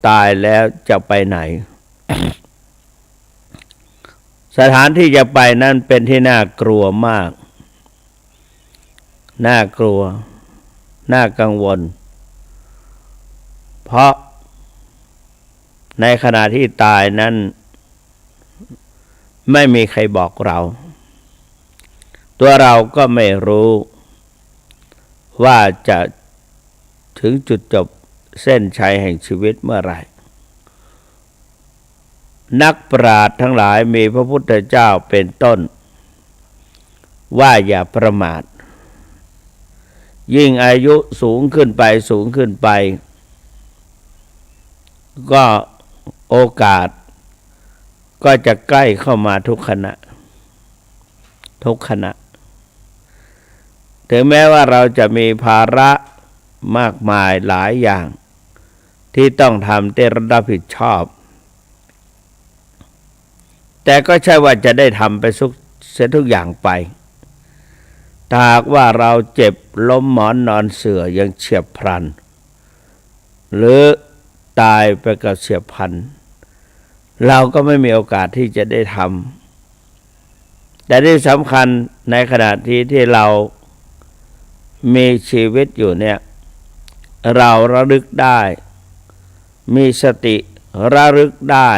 ตายแล้วจะไปไหน สถานที่จะไปนั้นเป็นที่น่ากลัวมากน่ากลัวน่ากังวลเพราะในขณะที่ตายนั้นไม่มีใครบอกเราตัวเราก็ไม่รู้ว่าจะถึงจุดจบเส้นชัยแห่งชีวิตเมื่อไหร่นักปราชญ์ทั้งหลายมีพระพุทธเจ้าเป็นต้นว่าอย่าประมาทยิ่งอายุสูงขึ้นไปก็โอกาสก็จะใกล้เข้ามาทุกขณะถึงแม้ว่าเราจะมีภาระมากมายหลายอย่างที่ต้องทำที่รับผิดชอบแต่ก็ใช่ว่าจะได้ทำไปเสียทุกอย่างไปถ้าหากว่าเราเจ็บล้มหมอนนอนเสื่ออย่างเฉียบพลันหรือตายไปกับเฉียบพลันเราก็ไม่มีโอกาสที่จะได้ทำแต่ที่สำคัญในขณะที่เรามีชีวิตอยู่เนี่ยเราระลึกได้มีสติระลึกได้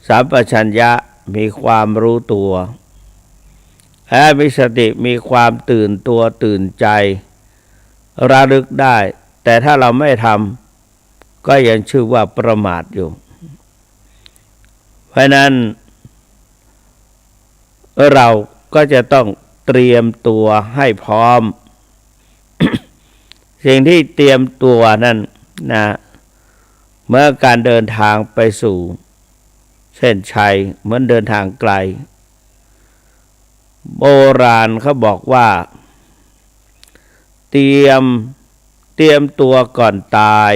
สัมปชัญญะมีความรู้ตัวมีสติมีความตื่นตัวตื่นใจระลึกได้แต่ถ้าเราไม่ทำก็ยังชื่อว่าประมาทอยู่เพราะนั้นเราก็จะต้องเตรียมตัวให้พร้อม สิ่งที่เตรียมตัวนั้นนะเมื่อการเดินทางไปสู่เส้นชัยเหมือนเดินทางไกลโบราณเขาบอกว่าเตรียมตัวก่อนตาย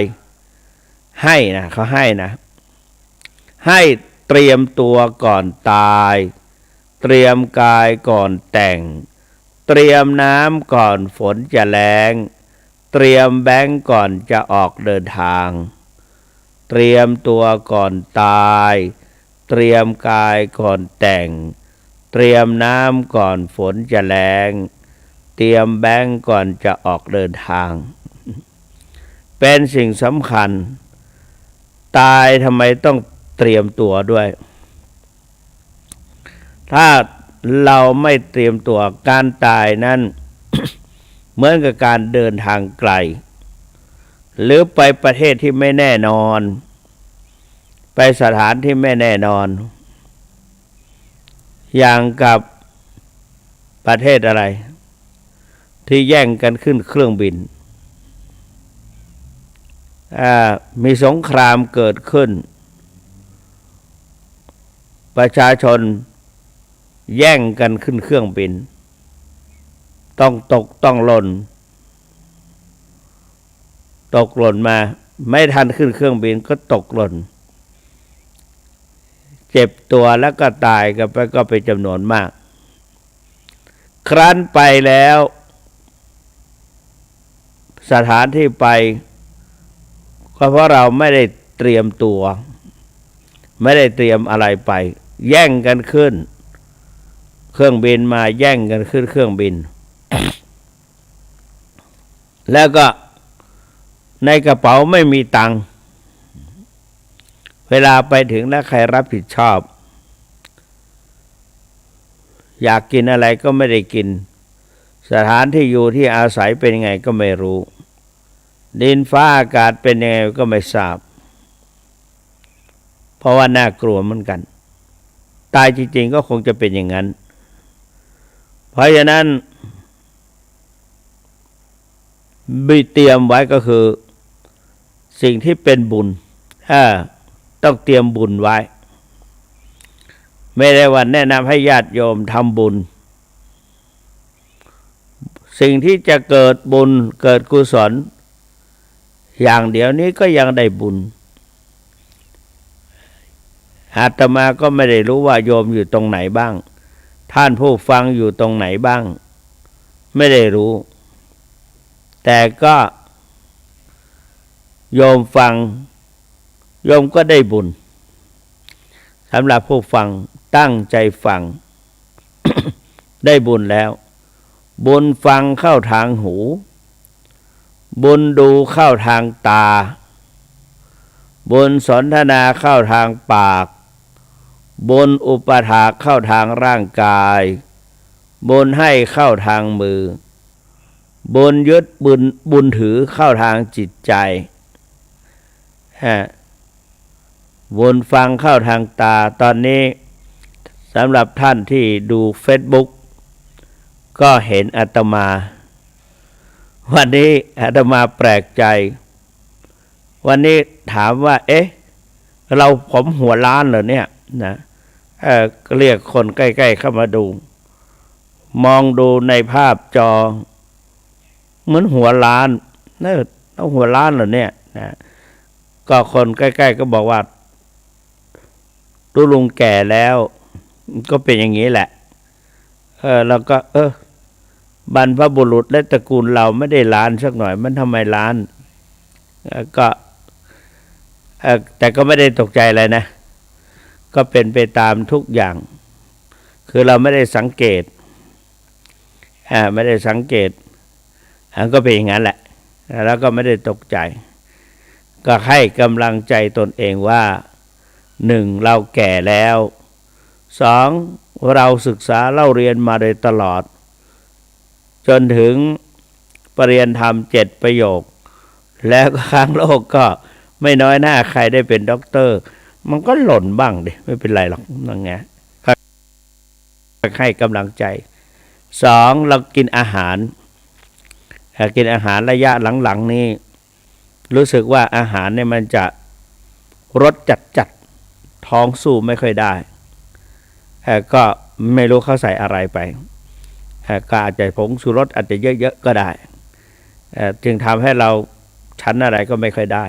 ให้นะเขาให้นะให้เตรียมตัวก่อนตายเตรียมกายก่อนแต่งเตรียมน้ำก่อนฝนจะแล้งเตรียมแบงก์ก่อนจะออกเดินทางเตรียมตัวก่อนตายเตรียมกายก่อนแต่งเตรียมน้ำก่อนฝนจะแล้งเตรียมแบงก์ก่อนจะออกเดินทางเป็นสิ่งสำคัญตายทำไมต้องเตรียมตัวด้วยถ้าเราไม่เตรียมตัวการตายนั้น เหมือนกับการเดินทางไกลหรือไปประเทศที่ไม่แน่นอนไปสถานที่ไม่แน่นอนอย่างกับประเทศอะไรที่แย่งกันขึ้นเครื่องบินมีสงครามเกิดขึ้นประชาชนแย่งกันขึ้นเครื่องบินต้องตกต้องหล่นมาไม่ทันขึ้นเครื่องบินก็ตกหล่นเจ็บตัวแล้วก็ตายกันไปก็เป็นจำนวนมากครั้นไปแล้วสถานที่ไปก็เพราะเราไม่ได้เตรียมตัวไม่ได้เตรียมอะไรไปแย่งกันขึ้นเครื่องบินมาแย่งกันขึ้นเครื่องบิน แล้วก็ในกระเป๋าไม่มีตังค์เวลาไปถึงแล้วใครรับผิดชอบอยากกินอะไรก็ไม่ได้กินสถานที่อยู่ที่อาศัยเป็นยังไงก็ไม่รู้ดินฟ้าอากาศเป็นยังไงก็ไม่ทราบเพราะว่าน่ากลัวเหมือนกันตายจริงๆก็คงจะเป็นอย่างนั้นเพราะฉะนั้นเตรียมไว้ก็คือสิ่งที่เป็นบุญต้องเตรียมบุญไว้ไม่ได้ว่าแนะนำให้ญาติโยมทำบุญสิ่งที่จะเกิดบุญเกิดกุศลอย่างเดียวนี้ก็ยังได้บุญอาตมาก็ไม่ได้รู้ว่าโยมอยู่ตรงไหนบ้างท่านผู้ฟังอยู่ตรงไหนบ้างไม่ได้รู้แต่ก็โยมฟัง โยมก็ได้บุญสำหรับผู้ฟังตั้งใจฟัง ได้บุญแล้วบุญฟังเข้าทางหูบุญดูเข้าทางตาบุญสนทนาเข้าทางปากบุญอุปถากเข้าทางร่างกายบุญให้เข้าทางมือบุญยึดบุญถือเข้าทางจิตใจบุญฟังเข้าทางตาตอนนี้สำหรับท่านที่ดู Facebook ก็เห็นอาตมาวันนี้อาตมาแปลกใจวันนี้ถามว่าเราผมหัวล้านเหรอเนี่ยนะเรียกคนใกล้ๆเข้ามาดูมองดูในภาพจอเหมือนหัวล้านต้องหัวล้านเหรอเนี่ยนะก็คนใกล้ๆก็บอกว่าดูลุงแก่แล้วก็เป็นอย่างนี้แหละแล้วก็บรรพบุรุษและตระกูลเราไม่ได้ล้านสักหน่อยมันทำไมล้านก็แต่ก็ไม่ได้ตกใจอะไรนะก็เป็นไปตามทุกอย่างคือเราไม่ได้สังเกตไม่ได้สังเกตก็เป็นอย่างนั้นแหละแล้วก็ไม่ได้ตกใจก็ให้กำลังใจตนเองว่า1เราแก่แล้ว2เราศึกษาเล่าเรียนมาโดยตลอดจนถึงปริญญาธรรม7ประโยคแล้วข้างโลกก็ไม่น้อยหน้าใครได้เป็นด็อกเตอร์มันก็หล่นบ้างดิไม่เป็นไรหรอกนั่นไงให้กำลังใจ2เรากินอาหารระยะหลังๆนี้รู้สึกว่าอาหารเนี่ยมันจะรสจัดท้องสู้ไม่ค่อยได้ก็ไม่รู้เขาใส่อะไรไปก็อาจจะผงชูรสอาจจะเยอะๆก็ได้จึงทำให้เราชั้นอะไรก็ไม่ค่อยได้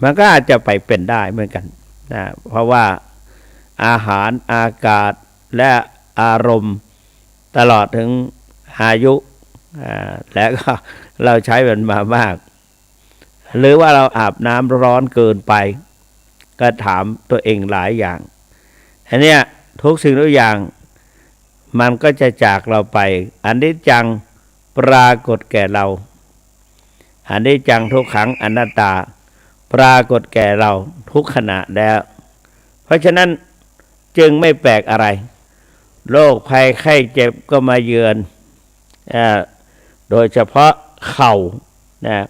มันก็อาจจะไปเป็นได้เหมือนกันนะเพราะว่าอาหารอากาศและอารมณ์ตลอดถึงอายุและก็เราใช้มันมามากหรือว่าเราอาบน้ำร้อนเกินไปก็ถามตัวเองหลายอย่างอันเนี้ยทุกสิ่งทุกอย่างมันก็จะจากเราไปอนิจจังปรากฏแก่เราอนิจจังทุกขังอนัตตาปรากฏแก่เราทุกขณะแล้วเพราะฉะนั้นจึงไม่แปลกอะไรโรคภัยไข้เจ็บก็มาเยือนโดยเฉพาะเข่านะ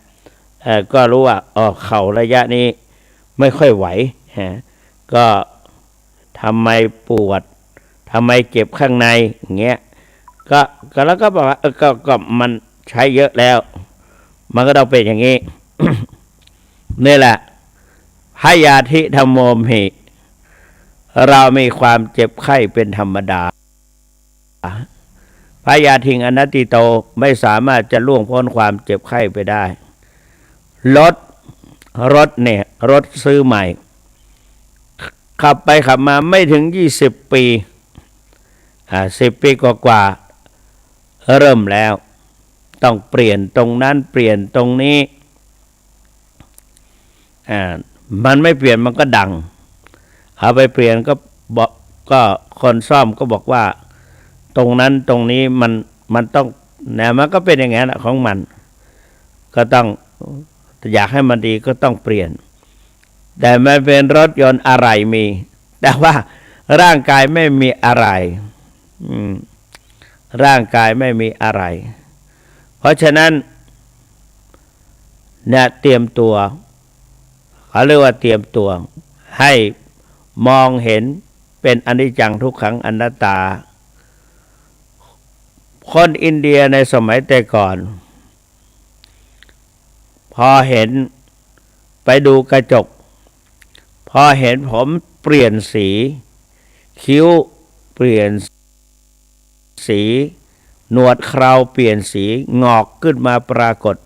ก็รู้ว่าเข่าระยะนี้ไม่ค่อยไหวก็ทำไมปวดทำไมเจ็บข้างในอย่างเงี้ยก็แล้วก็บอกว่าก็มันใช้เยอะแล้วมันก็ต้องเป็นอย่างนี้ นี่แหละพยาธิธัมโมหิเรามีความเจ็บไข้เป็นธรรมดาพยาธิอนัตติโตไม่สามารถจะล่วงพ้นความเจ็บไข้ไปได้รถเนี่ยรถซื้อใหม่ขับไปขับมาไม่ถึง20 ปี10 ปีกว่าเริ่มแล้วต้องเปลี่ยนตรงนั้นเปลี่ยนตรงนี้มันไม่เปลี่ยนมันก็ดังเอาไปเปลี่ยนก็คนซ่อมก็บอกว่าตรงนั้นตรงนี้มันต้องมันก็เป็นอย่างนั้นของมันก็ต้องอยากให้มันดีก็ต้องเปลี่ยนแต่มันเป็นรถยนต์อะไรมีแต่ว่าร่างกายไม่มีอะไรร่างกายไม่มีอะไรเพราะฉะนั้นเนี่ยเตรียมตัวเขาเรียกว่าเตรียมตัวให้มองเห็นเป็นอนิจจังทุกขังอนัตตาคนอินเดียในสมัยแต่ก่อนพอเห็นไปดูกระจกพอเห็นผมเปลี่ยนสีคิ้วเปลี่ยนสีหนวดเคราเปลี่ยนสีงอกขึ้นมาปรากฏ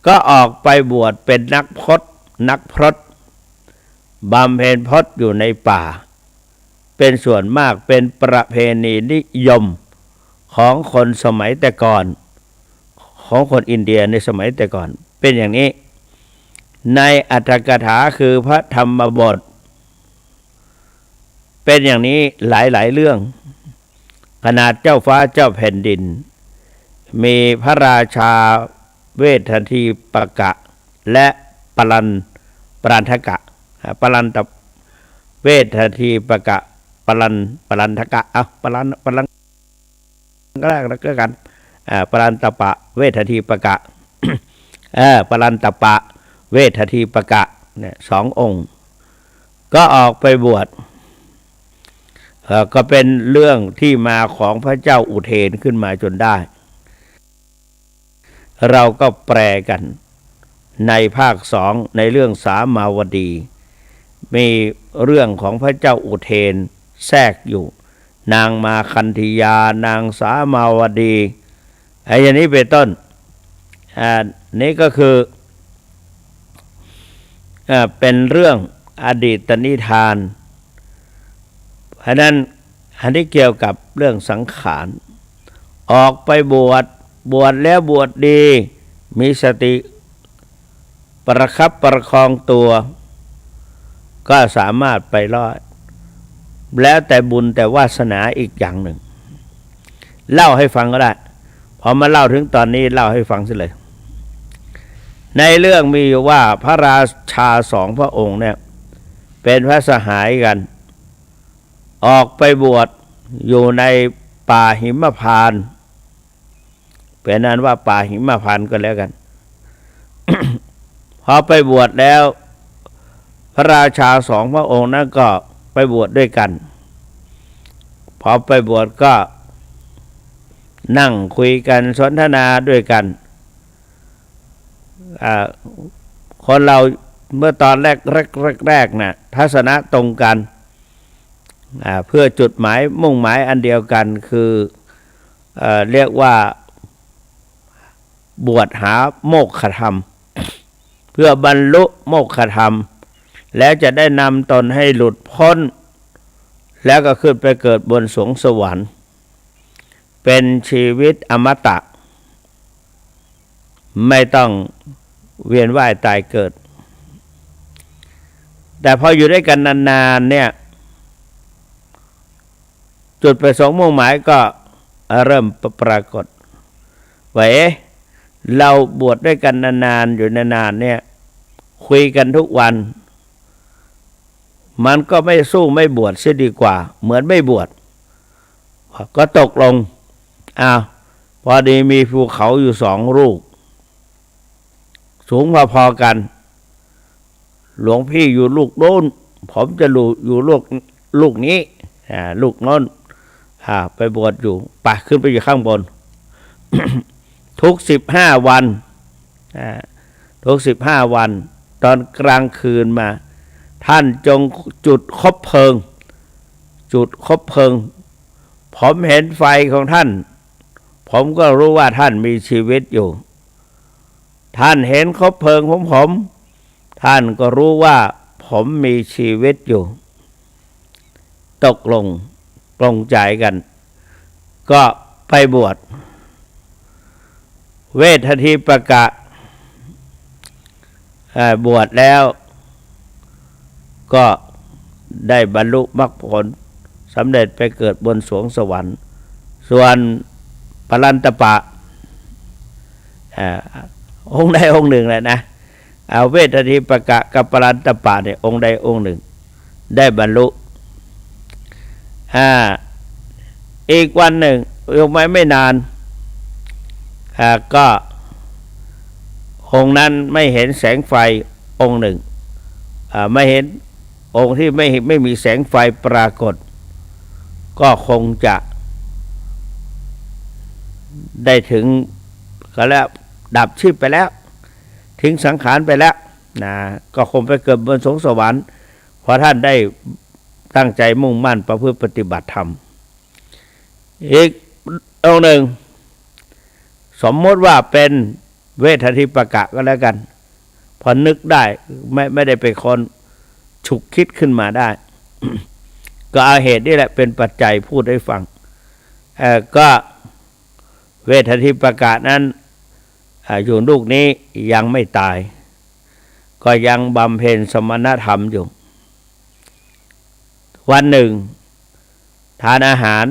ก็ออกไปบวชเป็นนักพรตบำเพ็ญพรตอยู่ในป่าเป็นส่วนมากเป็นประเพณีนิยมของคนสมัยแต่ก่อนของคนอินเดียในสมัยแต่ก่อนเป็นอย่างนี้ ในอรรถกถาคือพระธรรมบทเป็นอย่างนี้หลายๆเรื่องขนาดเจ้าฟ้าเจ้าแผ่นดินมีพระราชาเวททีปกะและปรันทกะปรันตเวททีปกะปรันทกะปรันก็แล้วกันปรันตปะเวททีปกะปรันตปะเวททีปกะเนี่ยสององค์ก็ออกไปบวชก็เป็นเรื่องที่มาของพระเจ้าอุเทนขึ้นมาจนได้เราก็แปลกันในภาคสองในเรื่องสามาวดีมีเรื่องของพระเจ้าอุเทนแทรกอยู่นางมาคันธยานางสามาวดีอย่างนี้เป็นต้นนี้ก็คือเป็นเรื่องอดีตนิทานเพราะนั้นอันนี้เกี่ยวกับเรื่องสังขารออกไปบวชแล้วบวชดีมีสติประคับประคองตัวก็สามารถไปรอดแล้วแต่บุญแต่วาสนาอีกอย่างหนึ่งเล่าให้ฟังก็ได้พอมาเล่าถึงตอนนี้เล่าให้ฟังสิเลยในเรื่องมีอยู่ว่าพระราชาสองพระองค์เนี่ยเป็นพระสหายกันออกไปบวชอยู่ในป่าหิมพานต์เป็นนั้นว่าป่าหิมพานต์ก็แล้วกัน พอไปบวชแล้วพระราชาสองพระองค์นั้นก็ไปบวชด้วยกันพอไปบวชก็นั่งคุยกันสนทนาด้วยกันคนเราเมื่อตอนแรกนะทัศนะตรงกันเพื่อจุดหมายมุ่งหมายอันเดียวกันคือเรียกว่าบวชหาโมกขธรรมเพื่อบรรลุโมกขธรรมแล้วจะได้นำตนให้หลุดพ้นแล้วก็ขึ้นไปเกิดบนสวงสวรรค์เป็นชีวิตอมตะไม่ต้องเวียนว่ายตายเกิดแต่พออยู่ด้วยกันนานๆเนี่ยจุดประสงค์มุ่งหมายก็เริ่มปรากฏว่าเราบวชด้วยกันนานๆอยู่นานๆเนี่ยคุยกันทุกวันมันก็ไม่สู้ไม่บวชเสียดีกว่าเหมือนไม่บวชก็ตกลงพอดีมีภูเขาอยู่สองลูกสูงพอๆกันหลวงพี่อยู่ลูกโน้นผมจะอยู่ลูกนี้ลูกโน้นไปบวชอยู่ไปขึ้นไปอยู่ข้างบน ทุก15 วันทุก15 วันตอนกลางคืนมาท่านจงจุดคบเพลิงผมเห็นไฟของท่านผมก็รู้ว่าท่านมีชีวิตอยู่ท่านเห็นคบเพลิงของผมท่านก็รู้ว่าผมมีชีวิตอยู่ตกลงปลงใจกันก็ไปบวชเวททีปกะบวชแล้วก็ได้บรรลุมรรคผลสำเร็จไปเกิดบนสวงสวรรค์ส่วนปรันตปะองค์ใดองค์หนึ่งแหละนะเวททีปกะกับปรันตปะเนี่ยองค์ใดองค์หนึ่งได้บรรลุอีกวันหนึ่งไม่นานก็องค์นั้นไม่เห็นแสงไฟองค์หนึ่งไม่เห็นองค์ที่ไม่มีแสงไฟปรากฏก็คงจะได้ถึงก็แล้วดับชีพไปแล้วทิ้งสังขารไปแล้วนะก็คงไปเกิดบนสวงสวรรค์เพราะท่านได้ตั้งใจมุ่งมั่นประพฤติปฏิบัติธรรมอีกองค์หนึ่งสมมติว่าเป็นเวททีปกะก็แล้วกันพอนึกได้ไม่ได้ไปคนฉุกคิดขึ้นมาได้ ก็เอาเหตุนี่แหละเป็นปัจจัยพูดให้ฟังก็เวททีปกะนั้นอยู่ลูกนี้ยังไม่ตาย ก็ยังบำเพ็ญสมณธรรมอยู่วันหนึ่งทานอาหาร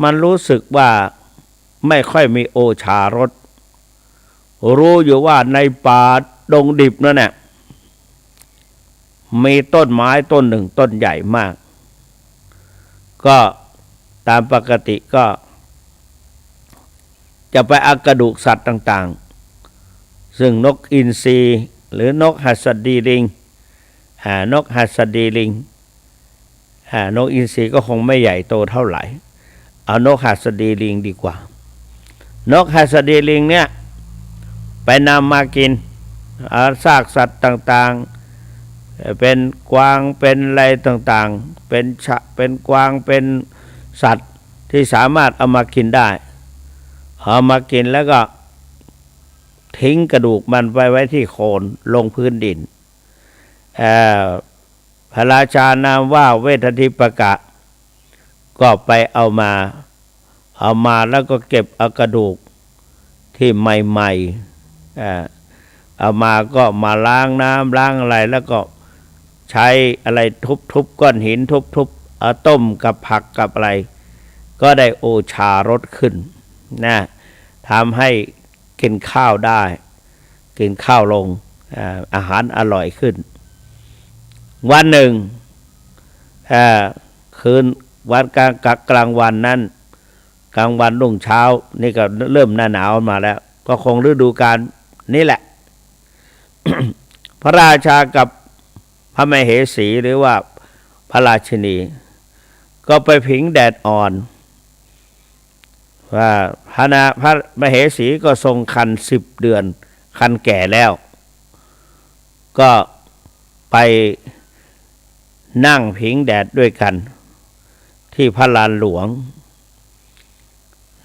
มันรู้สึกว่าไม่ค่อยมีโอชารสรู้อยู่ว่าในป่าดงดิบนั่นแหละมีต้นไม้ต้นหนึ่งต้นใหญ่มากก็ตามปกติก็จะไปเอากระดูกสัตว์ต่างๆซึ่งนกอินทรีหรือนกหัสดีลิงนกหัสดีลิงนกอินทรีก็คงไม่ใหญ่โตเท่าไหร่เอานกหัสดีลิงดีกว่านกหัสดีลิงเนี่ยไปนำมากินซากสัตว์ต่างๆเป็นกวางเป็นอะไรต่างๆเป็นกวางเป็นสัตว์ที่สามารถเอามากินได้เอามากินแล้วก็ทิ้งกระดูกมันไปไว้ที่โคนลงพื้นดินพระราชานามว่าเวททิปกะก็ไปเอามาแล้วก็เก็บเอากระดูกที่ใหม่ๆเอามาก็มาล้างน้ำล้างอะไรแล้วก็ใช้อะไรทุบก้อนหินทุบเอาต้มกับผักกับอะไรก็ได้โอชารสขึ้นนะทำให้กินข้าวได้กินข้าวลงอาหารอร่อยขึ้นวันหนึ่งคืนวันกลางวันนั้นกลางวันรุ่งเช้านี่ก็เริ่มหน้าหนาวมาแล้วก็คงฤดูกาลนี่แหละ พระราชากับพระมเหสีหรือว่าพระราชินีก็ไปผิงแดดอ่อนว่าพระมเหสีก็ทรงครรภ์10 เดือนครรภ์แก่แล้วก็ไปนั่งผิงแดดด้วยกันที่พระลานหลวง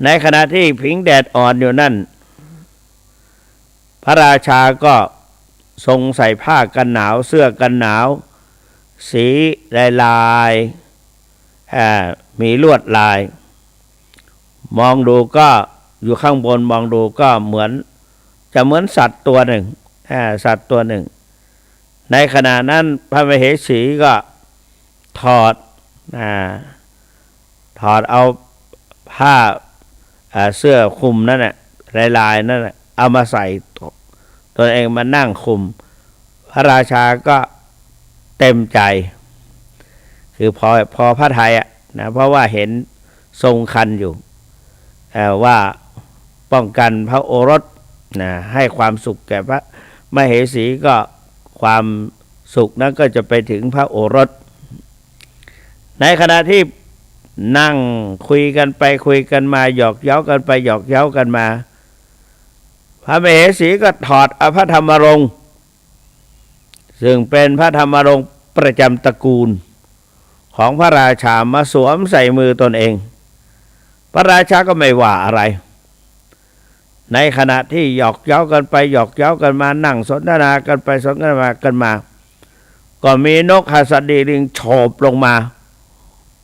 ในขณะที่ผิงแดดอ่อนอยู่นั่นพระราชาก็ทรงใส่ผ้ากันหนาวเสื้อกันหนาวสีลายมีลวดลายมองดูก็อยู่ข้างบนมองดูก็เหมือนสัตว์ตัวหนึ่งในขณะนั้นพระมเหสีก็ถอดเอาผ้าเสื้อคลุมนั่นแหละลายนั่นแหละเอามาใส่ตัวเองมานั่งคุมพระราชาก็เต็มใจคือพอพระทัยนะเพราะว่าเห็นทรงคันอยู่ว่าป้องกันพระโอรสนะให้ความสุขแก่พระมเหสีก็ความสุขนั้นก็จะไปถึงพระโอรสในขณะที่นั่งคุยกันไปคุยกันมาหยอกเย้ากันไปหยอกเย้ากันมาพระมเหสีก็ถอดเอาพระธรรมรงค์ซึ่งเป็นพระธรรมรงค์ประจำตระกูลของพระราชามาสวมใส่มือตนเองพระราชาก็ไม่ว่าอะไรในขณะที่หยอกเย้ากันไปหยอกเย้ากันมานั่งสนทนากันไปสนทนากันมาก็มีนกหัสดีลิงโฉบลงมา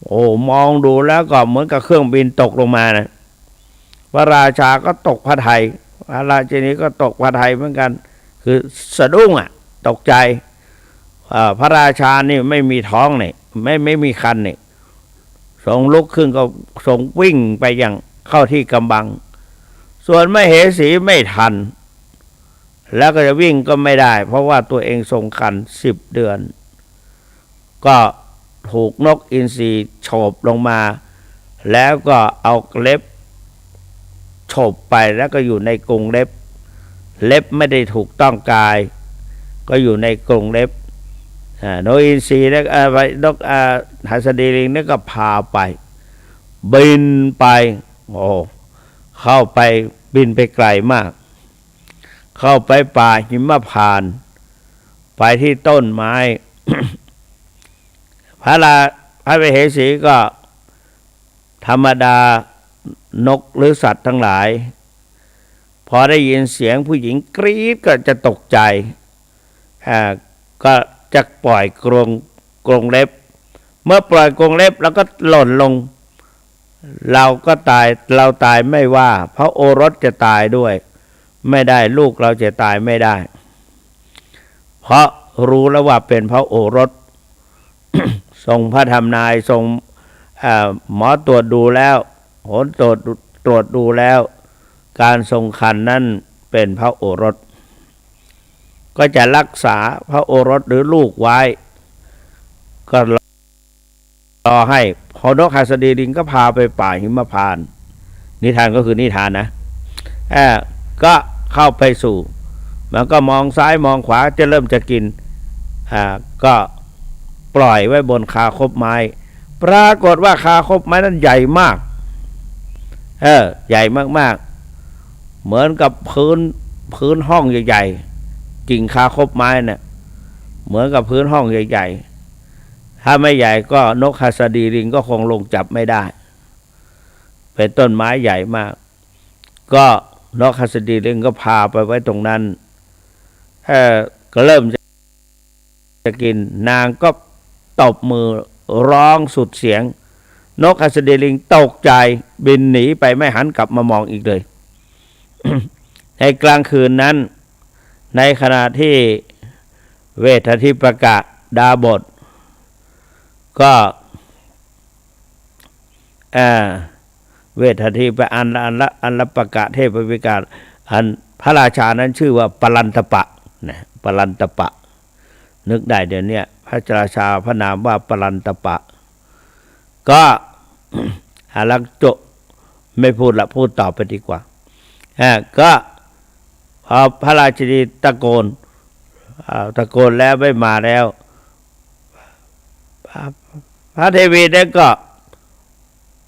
โอ้มองดูแล้วก็เหมือนกับเครื่องบินตกลงมานะพระราชาก็ตกพระทัยพระราชินีก็ตกพระทัยเหมือนกันคือสะดุ้งตกใจพระราชานี่ไม่มีท้องนี่ไม่มีคันนี่ทรงลุกขึ้นก็ทรงวิ่งไปอย่างเข้าที่กำบังส่วนมเหสีไม่ทันแล้วก็จะวิ่งก็ไม่ได้เพราะว่าตัวเองทรงครรภ์10 เดือนก็ถูกนกอินทรีโฉบลงมาแล้วก็เอาเล็บโฉบไปแล้วก็อยู่ในกรงเล็บไม่ได้ถูกต้องกายก็อยู่ในกรงเล็บนกอินทรีแล้วนกหัสดีลิงนี่ก็พาไปบินไปเข้าไปบินไปไกลมากเข้าไปป่าหิมพานต์ไปที่ต้นไม้ พระมเหสีก็ธรรมดานกหรือสัตว์ทั้งหลายพอได้ยินเสียงผู้หญิงกรี๊ดก็จะตกใจก็จะปล่อยกรงเล็บเมื่อปล่อยกรงเล็บแล้วก็หล่นลงเราตายไม่ว่าเพราะโอรสจะตายด้วยไม่ได้ลูกเราจะตายไม่ได้ ราะรู้แล้วว่าเป็นพระโอรส ทรงพระทำนายทรงหมอตรวจดูแล้วโหนตรวจดูแล้วการทรงครรภ์นั้นเป็นพระโอรสก็จะรักษาพระโอรสหรือลูกไว้ก็รอให้พอนกหัสดีลิงก็พาไปป่าหิมพานต์นิทานก็คือนิทานนะก็เข้าไปสู่มันก็มองซ้ายมองขวาจะเริ่มจะกินก็ปล่อยไว้บนคาคบไม้ปรากฏว่าคาคบไม้นั้นใหญ่มากใหญ่มากๆเหมือนกับพื้นห้องใหญ่ๆกิ่งคาคบไม้เนี่ยเหมือนกับพื้นห้องใหญ่ๆถ้าไม่ใหญ่ก็นกหัสดีลิงก็คงลงจับไม่ได้เป็นต้นไม้ใหญ่มากก็นกหัสดีลิงก็พาไปไว้ตรงนั้นก็เริ่มจะกินนางก็ตบมือร้องสุดเสียงนกหัสดีลิงตกใจบินหนีไปไม่หันกลับมามองอีกเลย ในกลางคืนนั้นในขณะที่เวททิปกะดาบทก็เวททิปอันลปกะเทพวิกาอันพระราชานั้นชื่อว่าปลันตปะนะปลันตปะนึกได้เดี๋ยวนี้พระราชาพระนามว่าปลันตปะก็ลักจบไม่พูดละพูดต่อไปดีกว่าก็พอพระราชินีตะโกนแล้วไม่มาแล้วพระเทวีได้ก็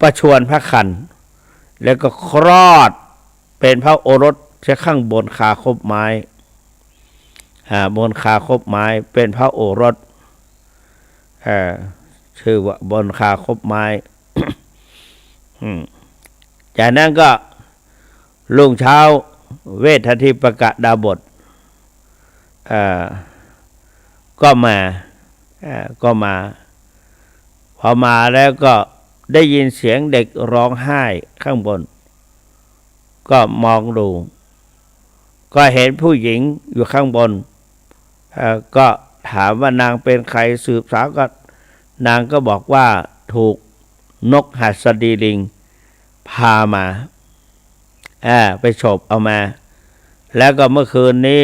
ประชวรพระคันแล้วก็คลอดเป็นพระโอรสข้างบนคาคบไม้บนคาคบไม้เป็นพระโอรสชื่อว่าบนคาคบไม้ จากนั้นก็รุ่งเช้าเวททิปกะดาบทก็มาพอมาแล้วก็ได้ยินเสียงเด็กร้องไห้ข้างบนก็มองดูก็เห็นผู้หญิงอยู่ข้างบนก็ถามว่านางเป็นใครสืบสาวก็นางก็บอกว่าถูกนกหัสดีลิงพามาไปฉบเอามาแล้วก็เมื่อคืนนี้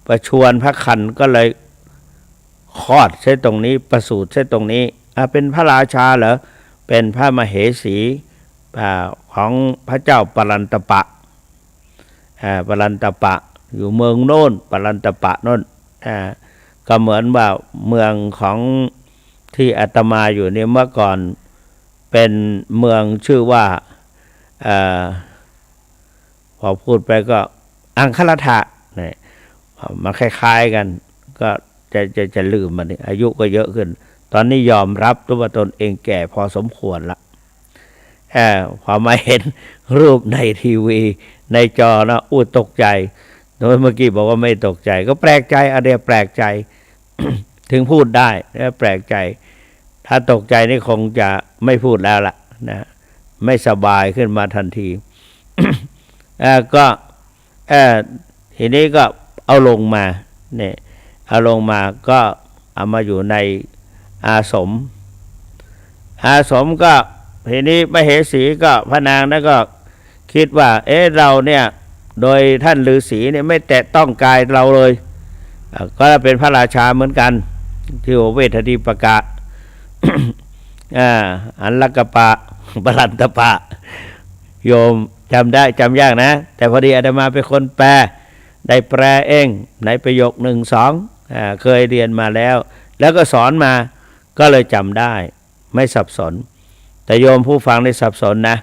ประชวรพระคันก็เลยคลอดใช่ตรงนี้ประสูติใช่ตรงนี้เป็นพระราชาเหรอเป็นพระมเหสีของพระเจ้าปลันตปะปลันตปะอยู่เมืองโน้นปลันตปะโน้นก็เหมือนว่าเมืองของที่อาตมาอยู่เนี่ยเมื่อก่อนเป็นเมืองชื่อว่าพอพูดไปก็อังคลทะเนี่ยมันคล้ายๆกันก็จะลืมมันอายุก็เยอะขึ้นตอนนี้ยอมรับว่าตนเองแก่พอสมควรละพอมาเห็นรูปในทีวีในจอนะตกใจโดยเมื่อกี้บอกว่าไม่ตกใจก็แปลกใจอะไรแปลกใจ ถึงพูดได้แปลกใจถ้าตกใจนี่คงจะไม่พูดแล้วล่ะนะไม่สบายขึ้นมาทันที ก็ทีนี้ก็เอาลงมาเนี่ยเอาลงมาก็เอามาอยู่ในอาสมก็ทีนี้มเหสีก็พระนางนั้นก็คิดว่าเราเนี่ยโดยท่านฤาษีเนี่ยไม่แตะต้องกายเราเลยก็เป็นพระราชาเหมือนกันที่เวททิปกะ อันลกปะปลันตปะโยมจำได้จำยากนะแต่พอดีอาตมาเป็นคนแปลได้แปลเองในประโยค1-2เคยเรียนมาแล้วก็สอนมาก็เลยจำได้ไม่สับสนแต่โยมผู้ฟังได้สับสนนะ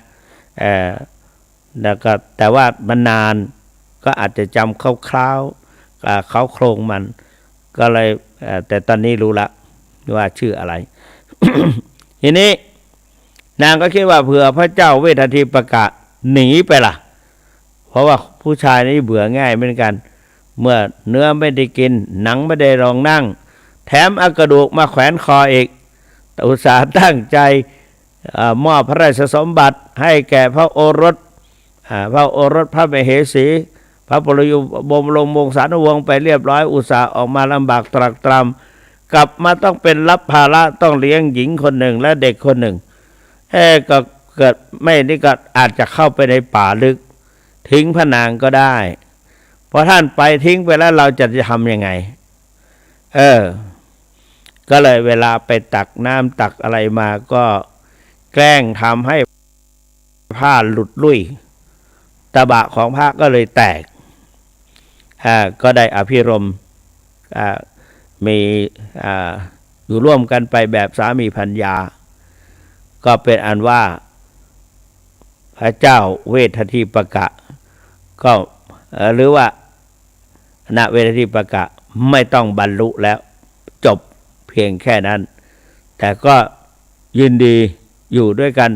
แล้วก็แต่ว่ามันนานก็อาจจะจำคร่าวๆเขาโครงมันก็เลยแต่ตอนนี้รู้ละว่าชื่ออะไร ทีนี้นางก็คิดว่าเผื่อพระเจ้าเวททิปกะหนีไปล่ะเพราะว่าผู้ชายนี่เบื่อง่ายเหมือนกันเมื่อเนื้อไม่ได้กินหนังไม่ได้รองนั่งแถมเอากระดูกมาแขวนคออีกอุตส่าห์ตั้งใจมอบพระราชสมบัติให้แก่พระโอรสพระมเหสี พระบรมวงศานุวงศ์ไปเรียบร้อยอุตส่าห์ออกมาลำบากตรากตรำกลับมาต้องเป็นรับภาระต้องเลี้ยงหญิงคนหนึ่งและเด็กคนหนึ่งก็เกิดไม่นี่ก็อาจจะเข้าไปในป่าลึกทิ้งพระนางก็ได้พอท่านไปทิ้งไปแล้วเราจะทำยังไงก็เลยเวลาไปตักน้ำตักอะไรมาก็แกล้งทำให้ผ้าหลุดลุ่ยตะบะของพระก็เลยแตกก็ได้อภิรมย์มีอยู่ร่วมกันไปแบบสามีภรรยาก็เป็นอันว่าพระเจ้าเวททิปกะก็หรือว่าณเวททิปกะไม่ต้องบรรลุแล้วจบเพียงแค่นั้นแต่ก็ยินดีอยู่ด้วยกัน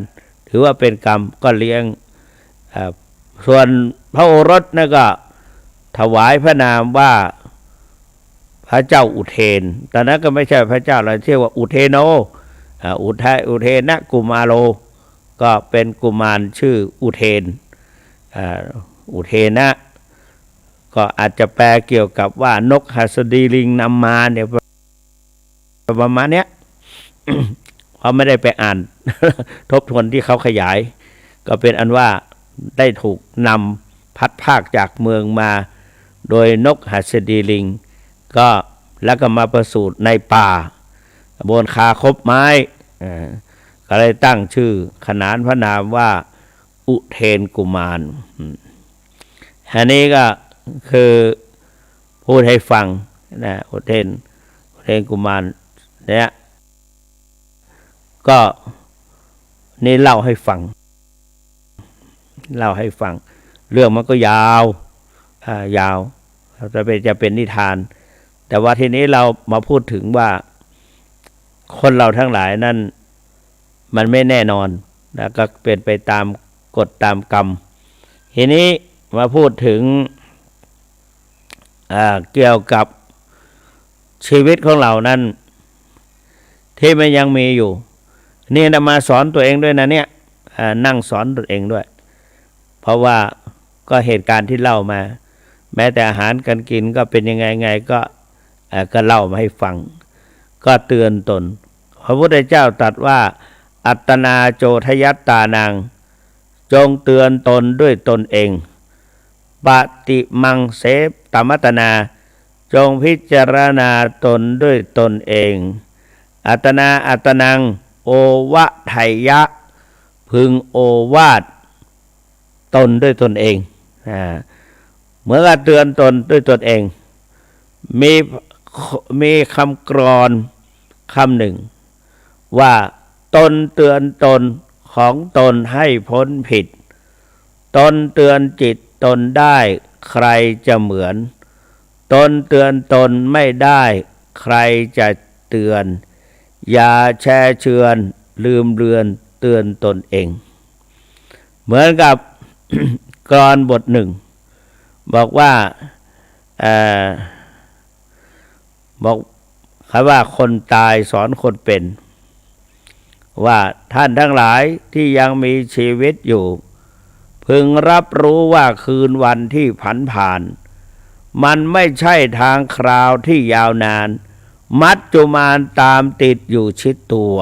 ถือว่าเป็นกรรมก็เลี้ยงส่วนพระโอรสนั่นก็ถวายพระนามว่าพระเจ้าอุเทนตอนนั้นก็ไม่ใช่พระเจ้าเราเรียกว่าอุเทโนอุเทนะกุมาโลก็เป็นกุมารชื่ออุเทนอุเทนะก็อาจจะแปลเกี่ยวกับว่านกหัสดีลิงนำมาเนี่ยประมาณเนี้ย เขาไม่ได้ไปอ่าน ทบทวนที่เขาขยายก็เป็นอันว่าได้ถูกนำพัดภาคจากเมืองมาโดยนกหัสดีลิงก็แล้วก็มาประสูติในป่าบนคาคบไม้ก็เลยตั้งชื่อขนานพระนามว่าอุเทนกุมารอันนี้ก็คือพูดให้ฟังนะอุเทนกุมารเนี่ยก็นี่เล่าให้ฟังเรื่องมันก็ยาวยาวจะเป็นนิทานแต่ว่าทีนี้เรามาพูดถึงว่าคนเราทั้งหลายนั่นมันไม่แน่นอนแล้วก็เป็นไปตามกฎตามกรรมทีนี้มาพูดถึงเกี่ยวกับชีวิตของเรานั้นที่มันยังมีอยู่นี่นะมาสอนตัวเองด้วยนะเนี่ยนั่งสอนตัวเองด้วยเพราะว่าก็เหตุการณ์ที่เล่ามาแม้แต่อาหารการกินก็เป็นยังไงก็เล่ามาให้ฟังก็เตือนตนพระพุทธเจ้าตรัสว่าอัตตนาโจทยัตตานังจงเตือนตนด้วยตนเองปฏิมังเสตมัตนาจงพิจารณาตนด้วยตนเองอัตนาอัตนังโอวะไทยะพึงโอวาทตนด้วยตนเองเหมือนกับเตือนตนด้วยตนเองมีคำกรอนคำหนึ่งว่าตนเตือนตนของตนให้พ้นผิดตนเตือนจิตตนได้ใครจะเหมือนตนเตือนตนไม่ได้ใครจะเตือนอย่าแช่เชือนลืมเลือนเตือนตนเองเหมือนกับ กลอนบทหนึ่งบอกว่าบอกคำว่าคนตายสอนคนเป็นว่าท่านทั้งหลายที่ยังมีชีวิตอยู่พึงรับรู้ว่าคืนวันที่ผันผ่านมันไม่ใช่ทางคราวที่ยาวนานมัจจุมานตามติดอยู่ชิดตัว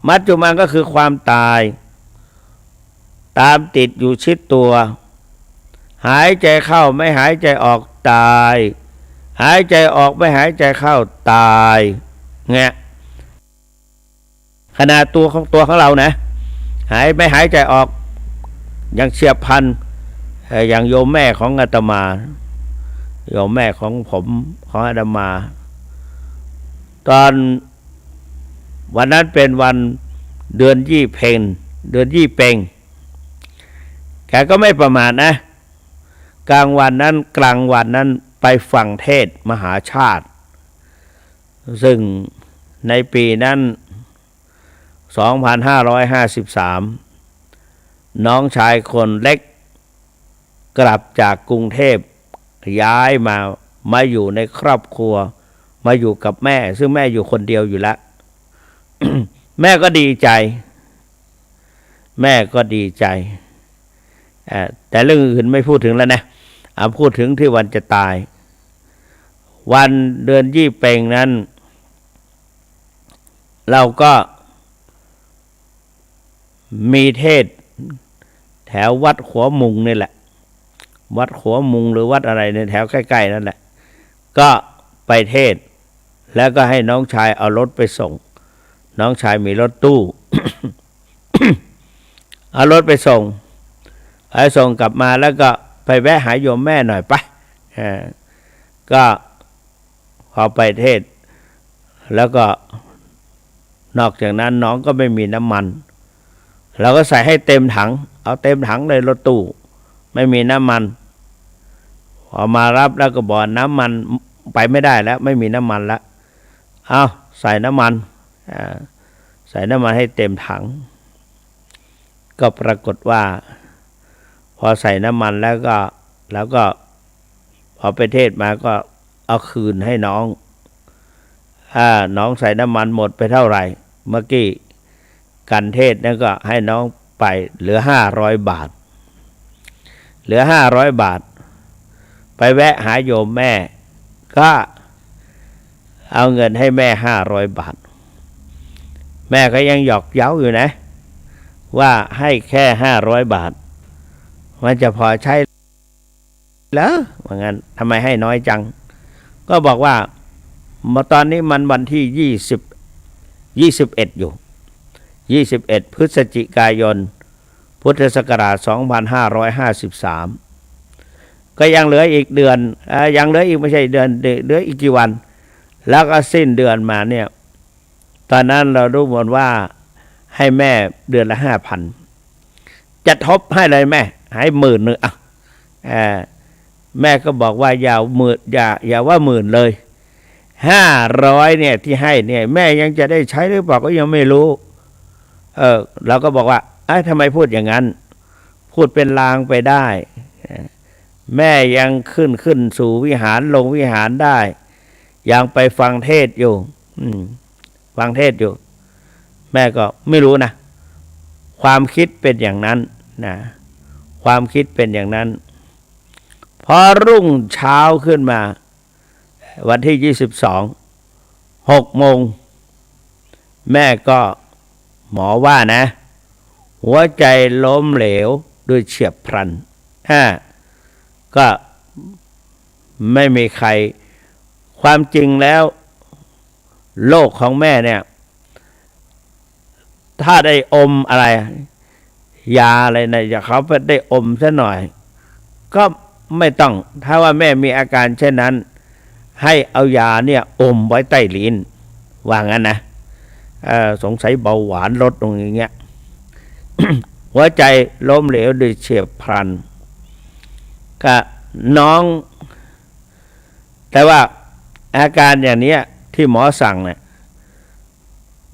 มัจจุมานก็คือความตายตามติดอยู่ชิดตัวหายใจเข้าไม่หายใจออกตายหายใจออกไม่หายใจเข้าตายเงี้ยขนาดตัวของเรานะไม่หายใจออกอย่างเฉียบพลันอย่างโยมแม่ของอาตมาโยมแม่ของผมของอาตมาตอนวันนั้นเป็นวันเดือนยี่เพ็ญเดือนยี่เพ็งแกก็ไม่ประมาทนะกลางวันนั้นไปฟังเทศน์มหาชาติซึ่งในปีนั้น2553น้องชายคนเล็กกลับจากกรุงเทพย้ายมาอยู่ในครอบครัวมาอยู่กับแม่ซึ่งแม่อยู่คนเดียวอยู่แล้ว แม่ก็ดีใจ แต่เรื่องอื่นไม่พูดถึงแล้วนะพูดถึงที่วันจะตายวันเดือนยี่เป่งนั้นเราก็มีเทศแถววัดหัวมุงนี่แหละวัดหัวมุงหรือวัดอะไรในแถวใกล้ๆนั่นแหละก็ไปเทศแล้วก็ให้น้องชายเอารถไปส่งน้องชายมีรถตู้ เอารถไปส่งกลับมาแล้วก็ไปแวะหาโยมแม่หน่อยไปก็พอไปเทศแล้วก็นอกจากนั้นน้องก็ไม่มีน้ำมันเราก็ใส่ให้เต็มถังเอาเต็มถังเลยรถตู้ไม่มีน้ำมันพอมารับแล้วก็บอกน้ำมันไปไม่ได้แล้วไม่มีน้ำมันแล้วเอาใส่น้ำมันให้เต็มถังก็ปรากฏว่าพอใส่น้ำมันแล้วก็พอไปเทศมาก็เอาคืนให้น้องน้องใส่น้ำมันหมดไปเท่าไหร่เมื่อกี้กันเทศนั่นก็ให้น้องไปเหลือ500 บาทไปแวะหาโยมแม่ก็เอาเงินให้แม่500 บาทแม่ก็ยังหยอกเย้าอยู่นะว่าให้แค่500 บาทมันจะพอใช้เหรอว่างั้นทำไมให้น้อยจังก็บอกว่าตอนนี้มันวันที่21อยู่21พฤศจิกายนพุทธศักราช2553ก็ยังเหลืออีกเดือนยังเหลืออีกไม่ใช่เดือนเหลืออีกกี่วันแล้วก็สิ้นเดือนมาเนี่ยตอนนั้นเรารู้หมดว่าให้แม่เดือนละ 5,000 จะทบให้เลยแม่ให้10,000นึงแม่ก็บอกว่าอย่าว่า10,000เลย500เนี่ยที่ให้เนี่ยแม่ยังจะได้ใช้หรือเปล่าก็ยังไม่รู้เราก็บอกว่าทำไมพูดอย่างนั้นพูดเป็นลางไปได้แม่ยังขึ้นสู่วิหารลงวิหารได้ยังไปฟังเทศอยู่ฟังเทศอยู่แม่ก็ไม่รู้นะความคิดเป็นอย่างนั้นนะความคิดเป็นอย่างนั้นพอรุ่งเช้าขึ้นมาวันที่22 6 โมงแม่ก็หมอว่านะหัวใจล้มเหลวด้วยเฉียบพลันก็ไม่มีใครความจริงแล้วโรคของแม่เนี่ยถ้าได้อมอะไรยาอะไรนะอย่าเขาไปได้อมซะหน่อยก็ไม่ต้องถ้าว่าแม่มีอาการเช่นนั้นให้เอายาเนี่ยอมไว้ใต้ลิ้นว่างั้นนะสงสัยเบาหวานลดลงอย่างเงี้ย หัวใจล้มเหลวโดยเฉียบพลันก็น้องแต่ว่าอาการอย่างนี้ที่หมอสั่งเนี่ย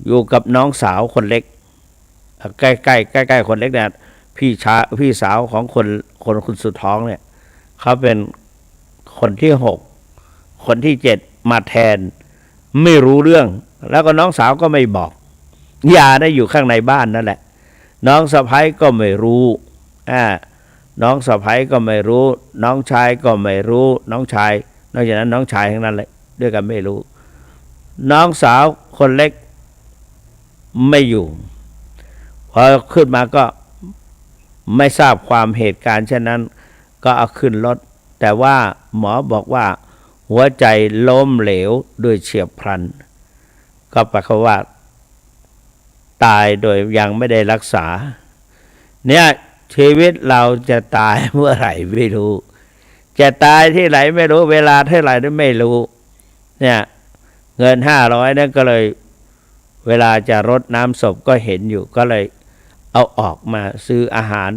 อยู่กับน้องสาวคนเล็กใกล้คนเล็กเนี่ยพี่สาวของคนสุดท้องเนี่ยเขาเป็นคนที่6คนที่7มาแทนไม่รู้เรื่องแล้วก็น้องสาวก็ไม่บอกยาได้อยู่ข้างในบ้านนั่นแหละน้องสะใภ้ก็ไม่รู้น้องสะใภ้ก็ไม่รู้น้องชายก็ไม่รู้น้องชายนอกจากนั้นน้องชายทั้งนั้นเลยด้วยกันไม่รู้น้องสาวคนเล็กไม่อยู่พอขึ้นมาก็ไม่ทราบความเหตุการณ์เช่นนั้นก็เอาขึ้นรถแต่ว่าหมอบอกว่าหัวใจล้มเหลวด้วยเฉียบพลันก็แปลว่าตายโดยยังไม่ได้รักษาเนี่ยชีวิตเราจะตายเมื่อไหร่ไม่รู้จะตายที่ไหนไม่รู้เวลาเท่าไหร่ไม่รู้เนี่ยเงิน500นั่นก็เลยเวลาจะรดน้ำศพก็เห็นอยู่ก็เลยเอาออกมาซื้ออาหาร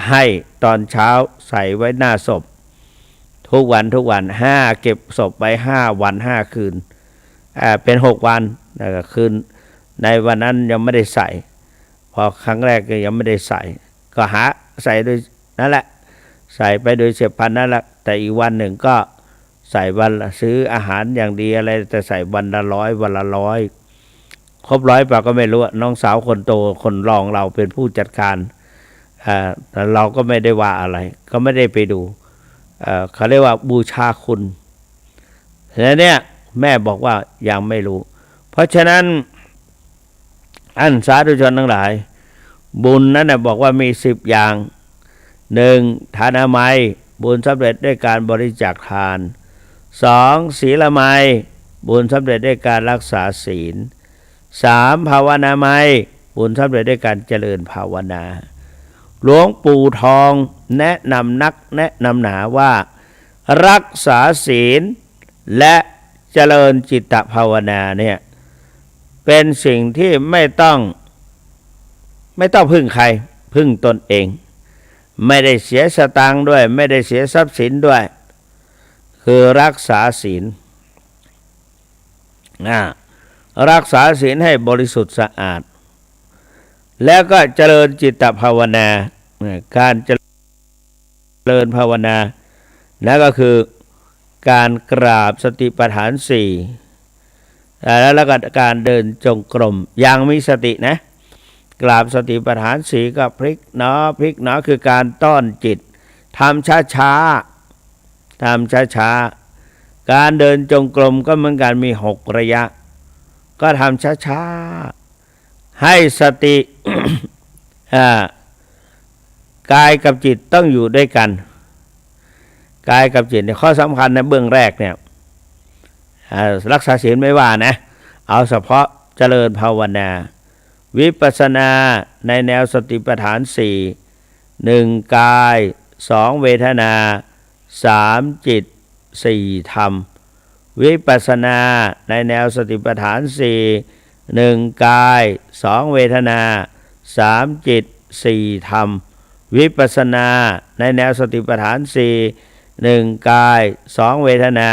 ให้ตอนเช้าใส่ไว้หน้าศพทุกวันเก็บศพไว้5 วัน 5 คืนเป็น6 วันแล้วคืนในวันนั้นยังไม่ได้ใส่พอครั้งแรกก็ยังไม่ได้ใส่ก็หาใส่โดยนั่นแหละใส่ไปโดยเฉียบพลันนั่นแหละแต่อีกวันหนึ่งก็ใส่วันละซื้ออาหารอย่างดีอะไรแต่ใส่วันละ100วันละ100ครบ100ป่ะก็ไม่รู้น้องสาวคนโตคนรองเราเป็นผู้จัดการ แต่เราก็ไม่ได้ว่าอะไรก็ไม่ได้ไปดูเขาเรียกว่าบูชาคุณแล้วเนี่ยแม่บอกว่ายังไม่รู้เพราะฉะนั้นอันสาธุชนทั้งหลายบุญนั้นนะบอกว่ามี10อย่าง1ทานามัยบุญสำเร็จด้วยการบริจาคทาน2ศีลไมยบุญสำเร็จด้วยการรักษาศีล3ภาวนาไมยบุญสำเร็จด้วยการเจริญภาวนาหลวงปู่ทองแนะนำหนาว่ารักษาศีลและเจริญจิตภาวนาเนี่ยเป็นสิ่งที่ไม่ต้องพึ่งใครพึ่งตนเองไม่ได้เสียสตางค์ด้วยไม่ได้เสียทรัพย์สินด้วยคือรักษาศีลรักษาศีลให้บริสุทธิ์สะอาดแล้วก็เจริญจิตภาวนาการเจริญภาวนาแล้วก็คือการกราบสติปัฏฐาน4แล้วก็การเดินจงกรมอย่างมีสตินะกราบสติปัฏฐาน4ก็พลิกหนอคือการต้อนจิตทำช้าการเดินจงกรมก็เหมือนกันมี6ระยะก็ทำช้าให้สติ กายกับจิตต้องอยู่ด้วยกันกายกับจิตเนี่ยข้อสำคัญในเบื้องแรกเนี่ยรักษาศีลไม่ว่านะเอาเฉพาะเจริญภาวนาวิปัสสนาในแนวสติปัฏฐาน4 1กาย2เวทนา3จิต4ธรรมวิปัสสนาในแนวสติปัฏฐาน4 1กาย2เวทนา3จิต4ธรรมวิปัสสนาในแนวสติปัฏฐาน4 1กาย2เวทนา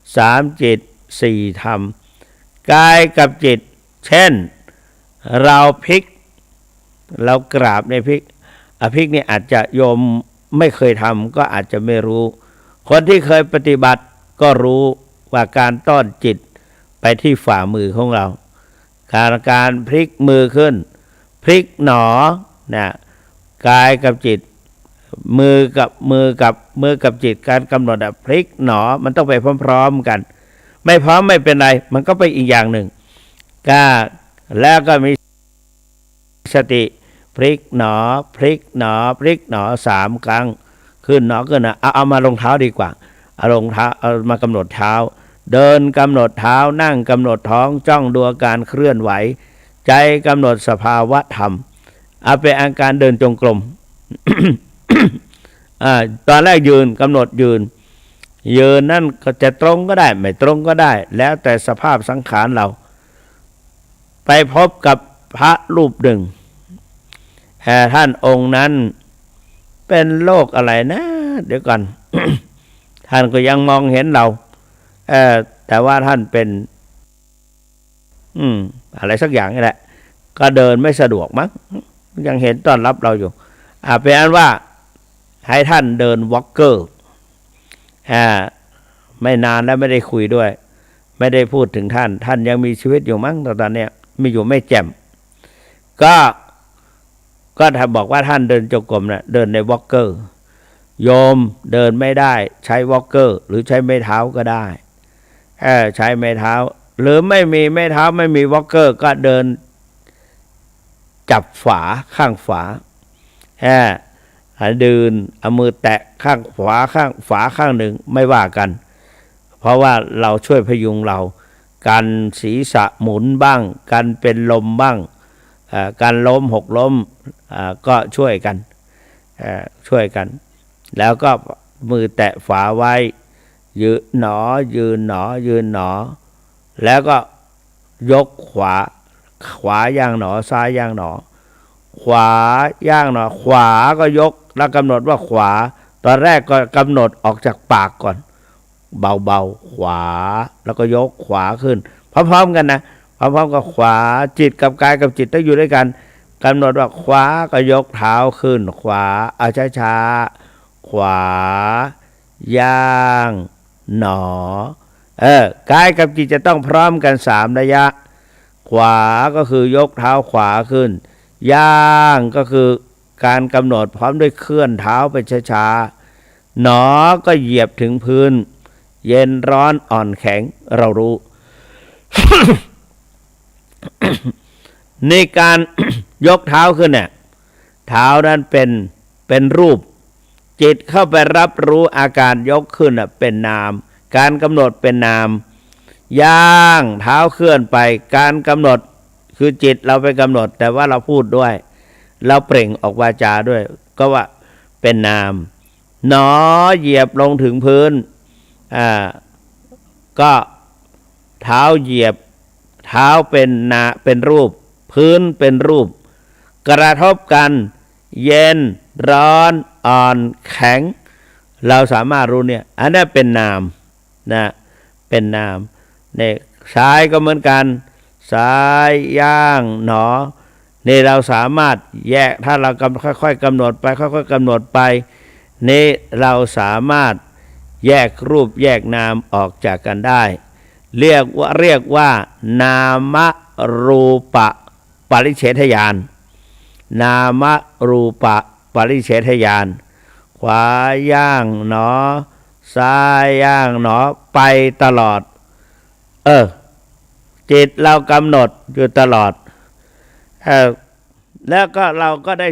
3จิต4ธรรมกายกับจิตเช่นเราพลิกเรากราบในพลิกพลิกนี่อาจจะโยมไม่เคยทำก็อาจจะไม่รู้คนที่เคยปฏิบัติก็รู้ว่าการต้อนจิตไปที่ฝ่ามือของเราการพลิกมือขึ้นพลิกหนอนะกายกับจิตมือกับจิตการกำหนดพลิกหนอมันต้องไปพร้อมๆกันไม่พร้อมไม่เป็นไรมันก็ไปอีกอย่างหนึ่งแล้วก็มีสติพลิกหนอ3ครั้งขึ้นหนอขึ้นนะเอามาลงเท้าดีกว่าเอาลงเท้าเอามากำหนดเท้าเดินกำหนดเท้านั่งกำหนดท้องจ้องดูอาการเคลื่อนไหวใจกำหนดสภาวะธรรมเอาเป็นอาการเดินจงกรม ตอนแรกยืนกำหนดยืนนั่นก็จะตรงก็ได้ไม่ตรงก็ได้แล้วแต่สภาพสังขารเราไปพบกับพระรูปหนึ่งท่านองค์นั้นเป็นโรคอะไรนะเดี๋ยวก่อน ท่านก็ยังมองเห็นเราแต่ว่าท่านเป็นอะไรสักอย่างนี่แหละก็เดินไม่สะดวกมั้งยังเห็นต้อนรับเราอยู่เป็นอันว่าให้ท่านเดินวอล์กเกอร์ไม่นานแล้วไม่ได้คุยด้วยไม่ได้พูดถึงท่านยังมีชีวิตอยู่มั้งตอนนี้ไม่อยู่ไม่แจ่มก็ถ้าบอกว่าท่านเดินจงกรมนะเดินในวอล์กเกอร์โยมเดินไม่ได้ใช้วอล์กเกอร์หรือใช้ไม้เท้าก็ได้ใช้ไม้เท้าหรือไม่มีไม้เท้าไม่มีวอล์กเกอร์ก็เดินจับฝาข้างฝาเดินเอามือแตะข้างฝาข้างหนึ่งไม่ว่ากันเพราะว่าเราช่วยพยุงเรากันศีรษะหมุนบ้างกันเป็นลมบ้างการล้มหกล้มก็ช่วยกันแล้วก็มือแตะฝาไว้ยืนหนอแล้วก็ยกขวาย่างหนอซ้ายย่างหนอขวาย่างหนอขวาก็ยกแล้วกำหนดว่าขวาตอนแรกก็กำหนดออกจากปากก่อนเบาๆขวาแล้วก็ยกขวาขึ้นพร้อมๆกันนะพร้อมๆกับขวาจิตกับกายกับจิตต้องอยู่ด้วยกันกำหนดว่าขวาก็ยกเท้าขึ้นขวาเอาช้าๆขวาย่างหนอกายกับจิตจะต้องพร้อมกัน3ระยะ ขวาก็คือยกเท้าขวาขึ้นย่างก็คือ การกำหนดพร้อมด้วยเคลื่อนเท้าไปช้าๆหนอก็เหยียบถึงพื้นเย็นร้อนอ่อนแข็งเรารู้ ในการ ยกเท้าขึ้นเนี่ยเท้านั้นเป็นรูปจิตเข้าไปรับรู้อาการยกขึ้นเป็นนามการกำหนดเป็นนามย่างเท้าเคลื่อนไปการกำหนดคือจิตเราไปกำหนดแต่ว่าเราพูดด้วยเราเปล่งออกวาจาด้วยก็ว่าเป็นนามหนอเหยียบลงถึงพื้นก็เท้าเหยียบเท้าเป็นรูปพื้นเป็นรูปกระทบกันเย็นร้อนอ่อนแข็งเราสามารถรู้เนี่ยอันนั้นเป็นนามนะเป็นนามเนี่ยซ้ายก็เหมือนกันซ้ายย่างหนอนี่เราสามารถแยกถ้าเราค่อยๆกำหนดไปค่อยๆกำหนดไปนี่เราสามารถแยกรูปแยกนามออกจากกันได้เรียกว่านามรูปปริเฉทญาณนามรูปปริเฉทญาณขวาย่างหนอซ้ายย่างหนอไปตลอดจิตเรากำหนดอยู่ตลอดแล้วก็เราก็ได้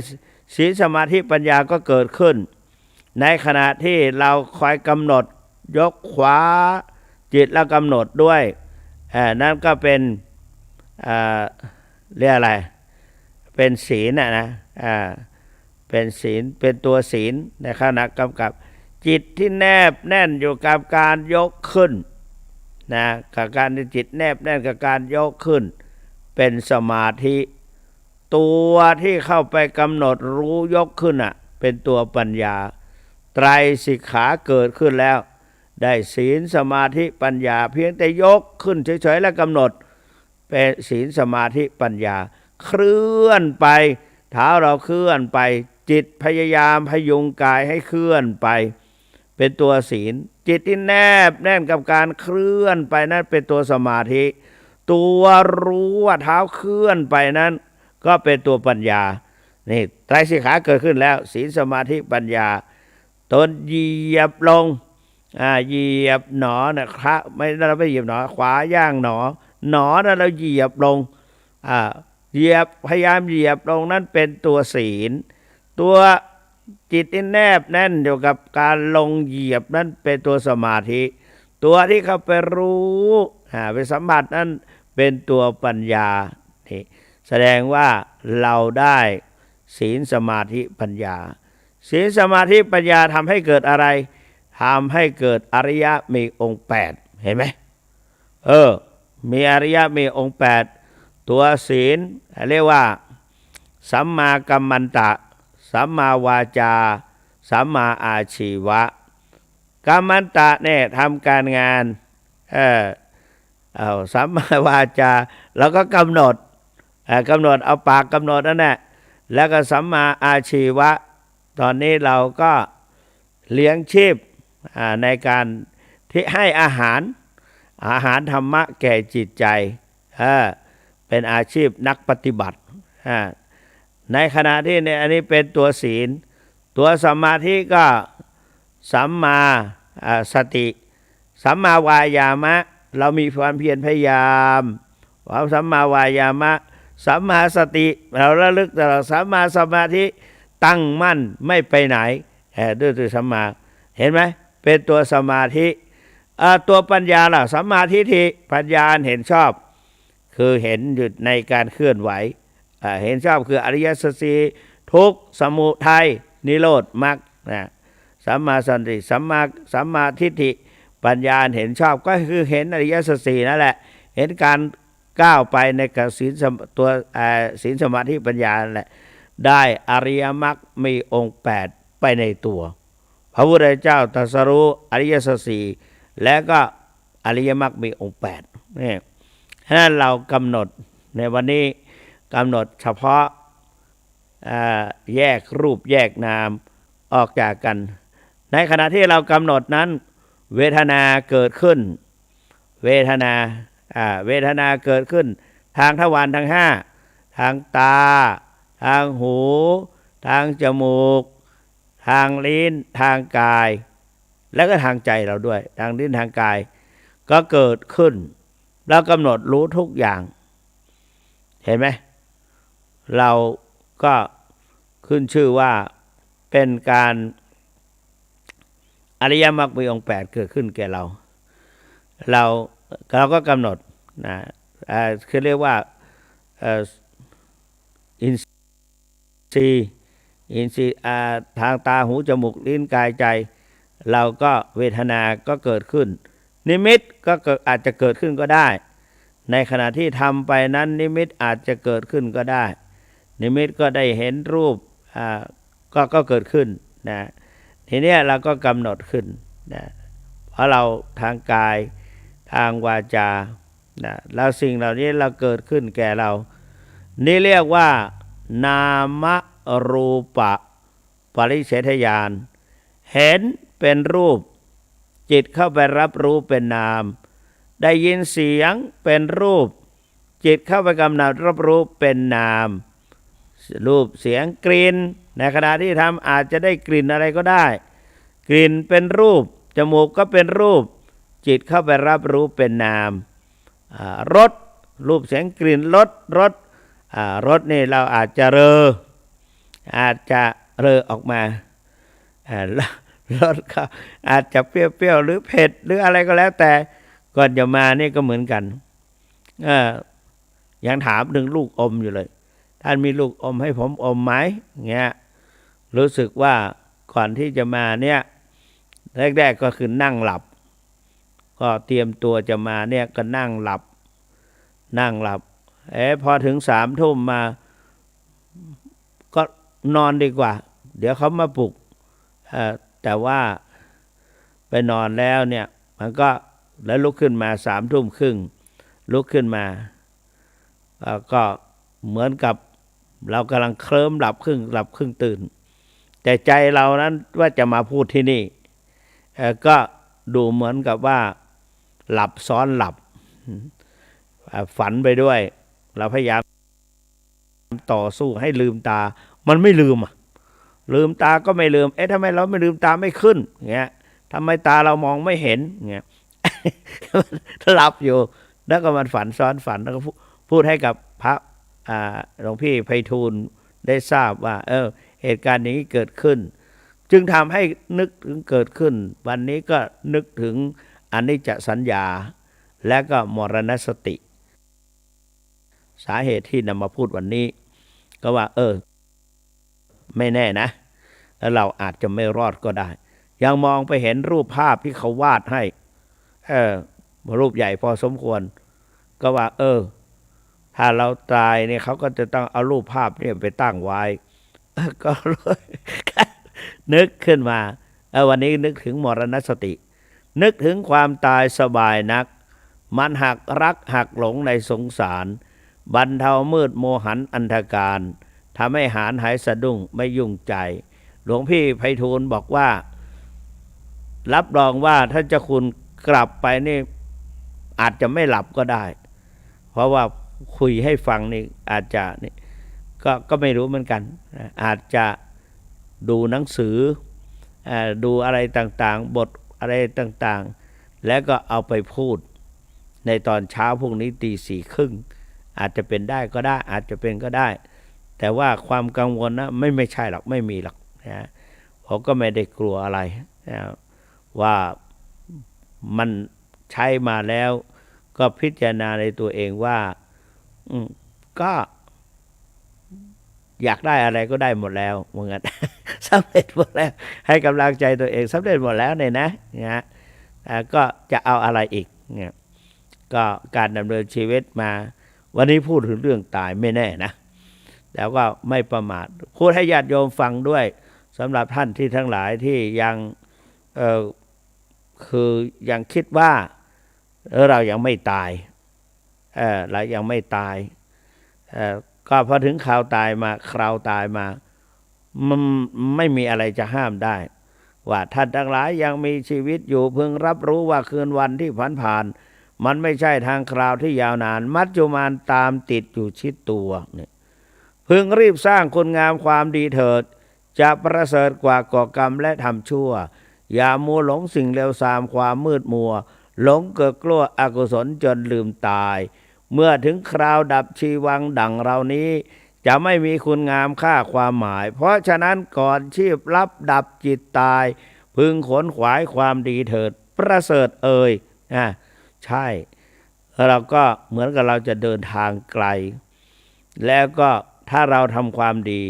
ศีลสมาธิปัญญาก็เกิดขึ้นในขณะที่เราคอยกำหนดยกขวาจิตเรากำหนดด้วยนั่นก็เป็นเรียกอะไรเป็นศีลนะเป็นศีลเป็นตัวศีลในขณะกำกับจิตที่แนบแน่นอยู่กับการยกขึ้นนะกับการที่จิตแนบแน่นกับการยกขึ้นเป็นสมาธิตัวที่เข้าไปกำหนดรู้ยกขึ้นเป็นตัวปัญญาไตรสิกขาเกิดขึ้นแล้วได้ศีลสมาธิปัญญาเพียงแต่ยกขึ้นเฉยๆแล้วกำหนดเป็นศีลสมาธิปัญญาเคลื่อนไปเท้าเราเคลื่อนไปจิตพยายามพยุงกายให้เคลื่อนไปเป็นตัวศีลจิตที่แนบแน่นกับการเคลื่อนไปนั้นเป็นตัวสมาธิตัวรู้ว่าเท้าเคลื่อนไปนั้นก็เป็นตัวปัญญานี่ไตรสิกขาเกิดขึ้นแล้วศีลสมาธิปัญญาตนเหยียบลงเหยียบหนอนะครับไม่เราไม่เหยียบหนอขวาย่างหนอนั้นเราเหยียบลงเหยียบพยายามเหยียบลงนั้นเป็นตัวศีลตัวจิตที่แนบแน่นอยู่กับการลงเหยียบนั้นเป็นตัวสมาธิตัวที่เข้าไปรู้ไปสัมผัสนั้นเป็นตัวปัญญานี่แสดงว่าเราได้ศีลสมาธิปัญญาศีลสมาธิปัญญาทำให้เกิดอะไรทำให้เกิดอริยะมีองค์8เห็นไหมมีอริยะมีองค์8ตัวศีลเรียกว่าสัมมากัมมันตะสัมมาวาจาสัมมาอาชีวะกัมมันตะเนี่ยทำการงานสัมมาวาจาแล้วก็กำหนดเอาปากกำหนดนั่นแหละแล้วก็สัมมาอาชีวะตอนนี้เราก็เลี้ยงชีพในการที่ให้อาหารธรรมะแก่จิตใจเป็นอาชีพนักปฏิบัติในขณะที่เนี่ยอันนี้เป็นตัวศีลตัวสมาธิก็สัมมาสติสัมมาวายามะเรามีความเพียรพยายามสัมมาวายามะสัมมาสติเราระลึกตลอดสัมมาสมาธิตั้งมั่นไม่ไปไหนด้วยตัวสัมมาเห็นไหมเป็นตัวสมาธิตัวปัญญาล่ะสัมมาทิฏฐิปัญญาเห็นชอบคือเห็นอยู่ในการเคลื่อนไหวเห็นชอบคืออริยสัจสี่ทุกข์สมุทัยนิโรธมรรคสัมมาสันติสัมมาทิฏฐิปัญญาเห็นชอบก็คือเห็นอริยสัจสี่นั่นแหละเห็นการก้าวไปในกับศีลตัวศีลสมาธิปัญญาแหละได้อริยมรรคมีองค์8ไปในตัวพระพุทธเจ้าตรัสรู้อริยสัจสี่และก็อริยมรรคมีองค์8นี่ฉะนั้นเรากำหนดในวันนี้กำหนดเฉพาะแยกรูปแยกนามออกจากกันในขณะที่เรากำหนดนั้นเวทนาเกิดขึ้นเวทนาเกิดขึ้นทางทวารทั้ง5ทางตาทางหู ทางจมูกทางลิ้นทางกายแล้วก็ทางใจเราด้วยทางลิ้นทางกายก็เกิดขึ้นแล้วกำหนดรู้ทุกอย่างเห็นไหมเราก็ขึ้นชื่อว่าเป็นการอริยมรรคมีองค์8เกิดขึ้นแก่เราก็กำหนดนะคือเรียกว่าอินทรีย์ทางตาหูจมูกลิ้นกายใจเราก็เวทนาก็เกิดขึ้นนิมิตก็อาจจะเกิดขึ้นก็ได้ในขณะที่ทำไปนั้นนิมิตอาจจะเกิดขึ้นก็ได้นิมิตก็ได้เห็นรูปก็เกิดขึ้นนะทีนี้เราก็กำหนดขึ้นนะเพราะเราทางกายทางวาจานะแล้วสิ่งเหล่านี้เราเกิดขึ้นแก่เรานี่เรียกว่านามรูปะปริเฉทญาณเห็นเป็นรูปจิตเข้าไปรับรู้เป็นนามได้ยินเสียงเป็นรูปจิตเข้าไปกำหนดรับรู้เป็นนามรูปเสียงกลิ่นในขณะที่ทำอาจจะได้กลิ่นอะไรก็ได้กลิ่นเป็นรูปจมูกก็เป็นรูปจิตเข้าไปรับรู้เป็นนามรสรูปเสียงกลิ่นรสนี่เราอาจจะเรอออกมารสก็อาจจะเปรี้ยวหรือเผ็ดหรืออะไรก็แล้วแต่ก่อนจะมานี่ก็เหมือนกันยังถามถึงลูกอมอยู่เลยท่านมีลูกอมให้ผมอมไหมเงี้ยรู้สึกว่าก่อนที่จะมาเนี่ยแรกๆก็คือนั่งหลับก็เตรียมตัวจะมาเนี่ยก็นั่งหลับพอถึง3 ทุ่มมาก็นอนดีกว่าเดี๋ยวเขามาปลุกแต่ว่าไปนอนแล้วเนี่ยมันก็แล้วลุกขึ้นมา3 ทุ่มครึ่งลุกขึ้นมาก็เหมือนกับเรากำลังเคลิ้มหลับครึ่งตื่นแต่ใจเรานั้นว่าจะมาพูดที่นี่ก็ดูเหมือนกับว่าหลับซ้อนหลับฝันไปด้วยเราพยายามต่อสู้ให้ลืมตามันไม่ลืมลืมตาก็ไม่ลืมทำไมเราไม่ลืมตาไม่ขึ้นเงี้ยทำไมตาเรามองไม่เห็นเงี้ย หลับอยู่แล้วก็มันฝันซ้อนฝันแล้วก็พูดให้กับพระหลวงพี่ไพฑูรย์ได้ทราบว่าเหตุการณ์นี้เกิดขึ้นจึงทำให้นึกถึงเกิดขึ้นวันนี้ก็นึกถึงอนิจจสัญญาและก็มรณสติสาเหตุที่นำมาพูดวันนี้ก็ว่าไม่แน่นะแล้วเราอาจจะไม่รอดก็ได้ยังมองไปเห็นรูปภาพที่เขาวาดให้รูปใหญ่พอสมควรก็ว่าถ้าเราตายเนี่ยเขาก็จะต้องเอารูปภาพเนี่ยไปตั้งไว้ก็เลยนึกขึ้นมาวันนี้นึกถึงมรณสตินึกถึงความตายสบายนักมันหักรักหักหลงในสงสารบรรเทามืดโมหันอันธการทำให้หายสะดุ้งไม่ยุ่งใจหลวงพี่ไพฑูรย์บอกว่ารับรองว่าท่านเจ้าคุณกลับไปนี่อาจจะไม่หลับก็ได้เพราะว่าคุยให้ฟังนี่อาจจะนี่ก็ไม่รู้เหมือนกันอาจจะดูหนังสือดูอะไรต่างๆบทอะไรต่างๆแล้วก็เอาไปพูดในตอนเช้าพรุ่งนี้ตี 4:30อาจจะเป็นได้ก็ได้อาจจะเป็นก็ได้แต่ว่าความกังวลนะไม่ใช่หรอกไม่มีหรอกนะผมก็ไม่ได้กลัวอะไรนะว่ามันใช้มาแล้วก็พิจารณาในตัวเองว่าก็อยากได้อะไรก็ได้หมดแล้วเหมือนกันสำเร็จหมดแล้วให้กำลังใจตัวเองสำเร็จหมดแล้วเนี่ยนะก็จะเอาอะไรอีกเนี่ยก็การดำเนินชีวิตมาวันนี้พูดถึงเรื่องตายไม่แน่นะแล้วก็ไม่ประมาทพูดให้ญาติโยมฟังด้วยสำหรับท่านที่ทั้งหลายที่ยังคือยังคิดว่าเรายังไม่ตายเรายังไม่ตายก็พอถึงคราวตายมามันไม่มีอะไรจะห้ามได้ว่าท่านทั้งหลายยังมีชีวิตอยู่พึงรับรู้ว่าคืนวันที่ผ่านมันไม่ใช่ทางคราวที่ยาวนานมัจจุมานตามติดอยู่ชิดตัวเนี่ย พึงรีบสร้างคุณงามความดีเถิดจะประเสริฐกว่าก่อกรรมและทำชั่วอย่ามัวหลงสิ่งเลวทรามความมืดมัวหลงเกิดกลัวอกุศลจนลืมตายเมื่อถึงคราวดับชีวังดังเรานี้จะไม่มีคุณงามค่าความหมายเพราะฉะนั้นก่อนชีพรับดับจิตตายพึงขวนขวายความดีเถิดประเสริฐเอ่ยใช่เราก็เหมือนกับเราจะเดินทางไกลแล้วก็ถ้าเราทำความดี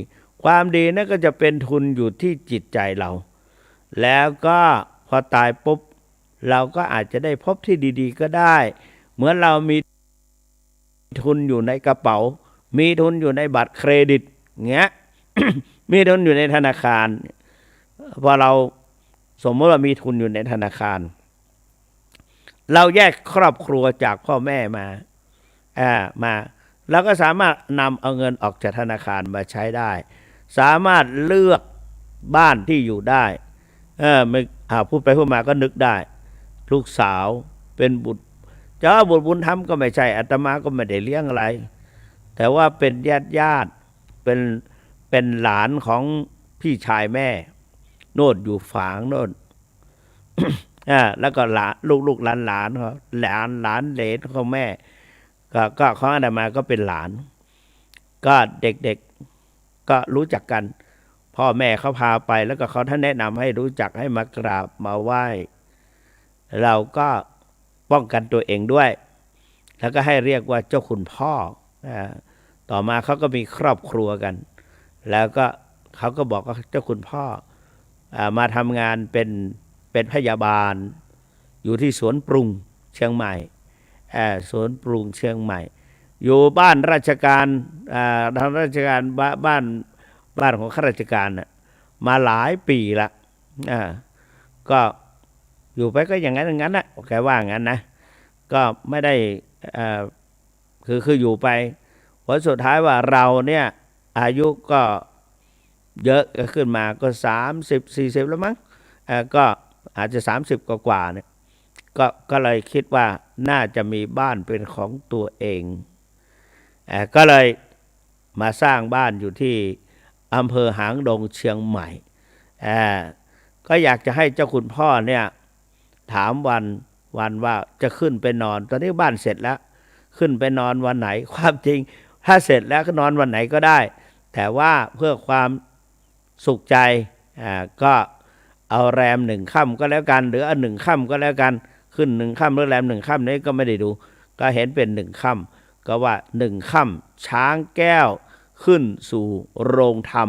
ความดีนั่นก็จะเป็นทุนอยู่ที่จิตใจเราแล้วก็พอตายปุ๊บเราก็อาจจะได้พบที่ดีๆก็ได้เหมือนเรามีทุนอยู่ในกระเป๋ามีทุนอยู่ในบัตรเครดิตเงี้ย มีทุนอยู่ในธนาคารพอเราสมมติว่ามีทุนอยู่ในธนาคารเราแยกครอบครัวจากพ่อแม่มาเราก็สามารถนำเอาเงินออกจากธนาคารมาใช้ได้สามารถเลือกบ้านที่อยู่ได้ไม่พูดไปพูดมาก็นึกได้ลูกสาวเป็นบุตรจะบุตรบุญธรรมก็ไม่ใช่อาตมาก็ไม่ได้เลี้ยงอะไรแต่ว่าเป็นญาติเป็นหลานของพี่ชายแม่โน่นอยู่ฝางโน่น แล้วก็หลานลูกหลานเขาหลานเหลนของแม่ก็ของอาตมาก็เป็นหลานก็เด็กๆก็รู้จักกันพ่อแม่เขาพาไปแล้วก็เขาท่านแนะนำให้รู้จักให้มากราบมาไหว้เราก็ป้องกันตัวเองด้วยแล้วก็ให้เรียกว่าเจ้าคุณพ่อต่อมาเขาก็มีครอบครัวกันแล้วก็เขาก็บอกว่าเจ้าคุณพ่อมาทำงานเป็นพยาบาลอยู่ที่สวนปรุงเชียงใหม่สวนปรุงเชียงใหม่อยู่บ้านราชการทางราชการบ้านของข้าราชการมาหลายปีละก็อยู่ไปก็อย่างนั้นนะแกว่างั้นนะก็ไม่ได้คืออยู่ไปผลสุดท้ายว่าเราเนี่ยอายุก็เยอะขึ้นมาก็30-40แล้วมั้งก็อาจจะ30กว่าเนี่ยก็เลยคิดว่าน่าจะมีบ้านเป็นของตัวเองก็เลยมาสร้างบ้านอยู่ที่อำเภอหางดงเชียงใหม่ก็อยากจะให้เจ้าคุณพ่อเนี่ยถามวันว่าจะขึ้นไปนอนตอนนี้บ้านเสร็จแล้วขึ้นไปนอนวันไหนความจริงถ้าเสร็จแล้วก็นอนวันไหนก็ได้แต่ว่าเพื่อความสุขใจก็เอาแรม1 ค่ำก็แล้วกันหรือเอา1 ค่ำก็แล้วกันขึ้น1 ค่ำหรือแรม1 ค่ำนี้ก็ไม่ได้ดูก็เห็นเป็น1 ค่ำก็ว่า1 ค่ำช้างแก้วขึ้นสู่โรงธรรม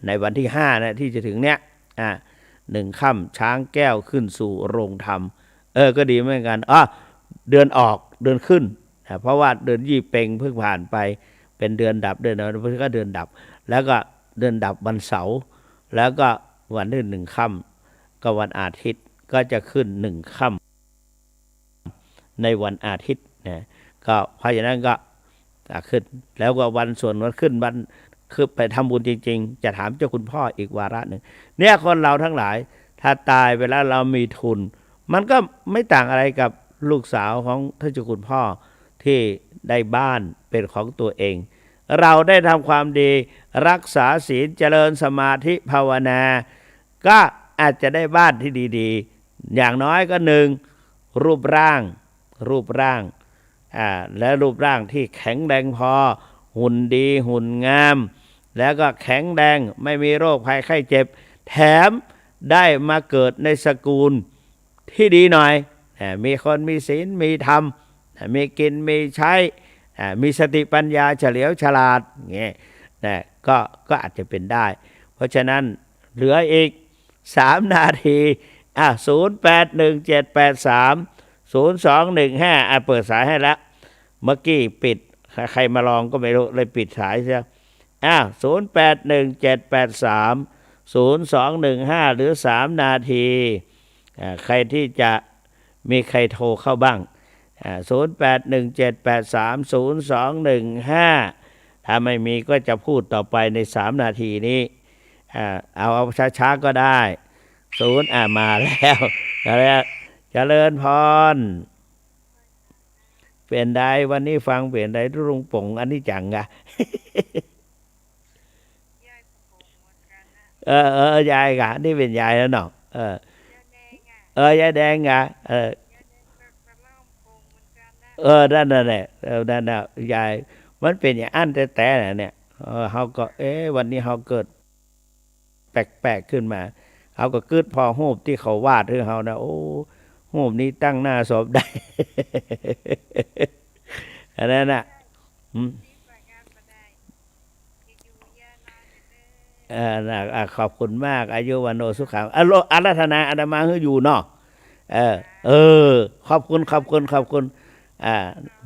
ในวันที่5นะที่จะถึงเนี้ย1 ค่ำช้างแก้วขึ้นสู่โรงธรรมก็ดีเหมือนกันเดือนออกเดือนขึ้นเพราะว่าเดือนยี่เพ็งเพิ่งผ่านไปเป็นเดือนดับเดือนนั้นก็เดือนดับแล้วก็เดือนดับวันเสาร์แล้วก็วันที่1 ค่ำก็วันอาทิตย์ก็จะขึ้น1 ค่ำในวันอาทิตย์นะก็เพราะฉะนั้นก็ขึ้นแล้วก็วันส่วนวันขึ้นวันคือไปทำบุญจริงๆจะถามเจ้าคุณพ่ออีกวาระหนึ่งเนี่ยคนเราทั้งหลายถ้าตายไปแล้วเรามีทุนมันก็ไม่ต่างอะไรกับลูกสาวของท่านเจ้าคุณพ่อที่ได้บ้านเป็นของตัวเองเราได้ทำความดีรักษาศีลเจริญสมาธิภาวนาก็อาจจะได้บ้านที่ดีๆอย่างน้อยก็1รูปร่างและรูปร่างที่แข็งแรงพอหุ่นดีหุ่นงามแล้วก็แข็งแรงไม่มีโรคภัยไข้เจ็บแถมได้มาเกิดในสกุลที่ดีหน่อยมีคนมีศีลมีธรรมมีกินมีใช้มีสติปัญญาเฉลียวฉลาดเงี้ยก็อาจจะเป็นได้เพราะฉะนั้นเหลืออีก3 นาที0817830215เปิดสายให้แล้วเมื่อกี้ปิดใครมาลองก็ไม่รู้เลยปิดสายเสีย0817830215หรือ3 นาทีใครที่จะมีใครโทรเข้าบ้าง0817830215ถ้าไม่มีก็จะพูดต่อไปใน3 นาทีนี้เอาช้าๆก็ได้มาแล้วเจริญพรเปลี่ยนใดวันนี้ฟังเปลี่ยนใดรุ่งป่งอันนี้จังอะ ยายกะนี่เป็นยายแล้วเนาะยายแดงกะนั่นน่ะแหละนั่นน่ะยายมันเป็นอย่างอันแต่น่ะเนี่ยเขาก็วันนี้เขาเกิดแปลกๆขึ้นมาเขาก็เกิดพอรูปที่เขาวาดให้เขานะโอ้รูปนี้ตั้งหน้าศพได้ อันนั้นน่ะขอบคุณมากอายุวันโนสุขังอาราธนาอาตมาให้อยู่เนาะเออเออขอบคุณ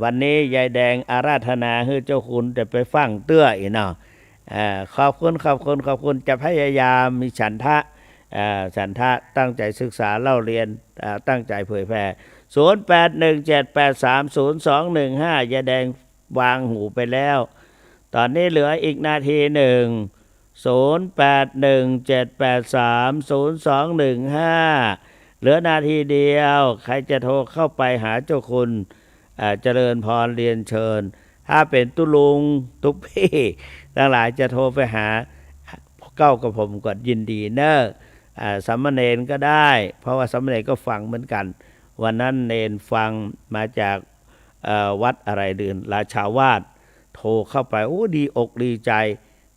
วันนี้ยายแดงอาราธนาให้เจ้าคุณจะไปฟังเตื้ออีเนาะขอบคุณจะพยายามมีฉันทะตั้งใจศึกษาเล่าเรียนตั้งใจเผยแพร่0817830215ยายแดงวางหูไปแล้วตอนนี้เหลืออีกนาทีหนึ่ง0817830215เหลือนาทีเดียวใครจะโทรเข้าไปหาเจ้าคุณเจริญพรเรียนเชิญถ้าเป็นตุลุงทุกพี่ทั้งหลายจะโทรไปหาเก้ากับผมก็ยินดีเนอะสามเณรก็ได้เพราะว่าสามเณรก็ฟังเหมือนกันวันนั้นเนรฟังมาจากวัดอะไรเดือนราชาวาสโทรเข้าไปโอ้ดีอกดีใจ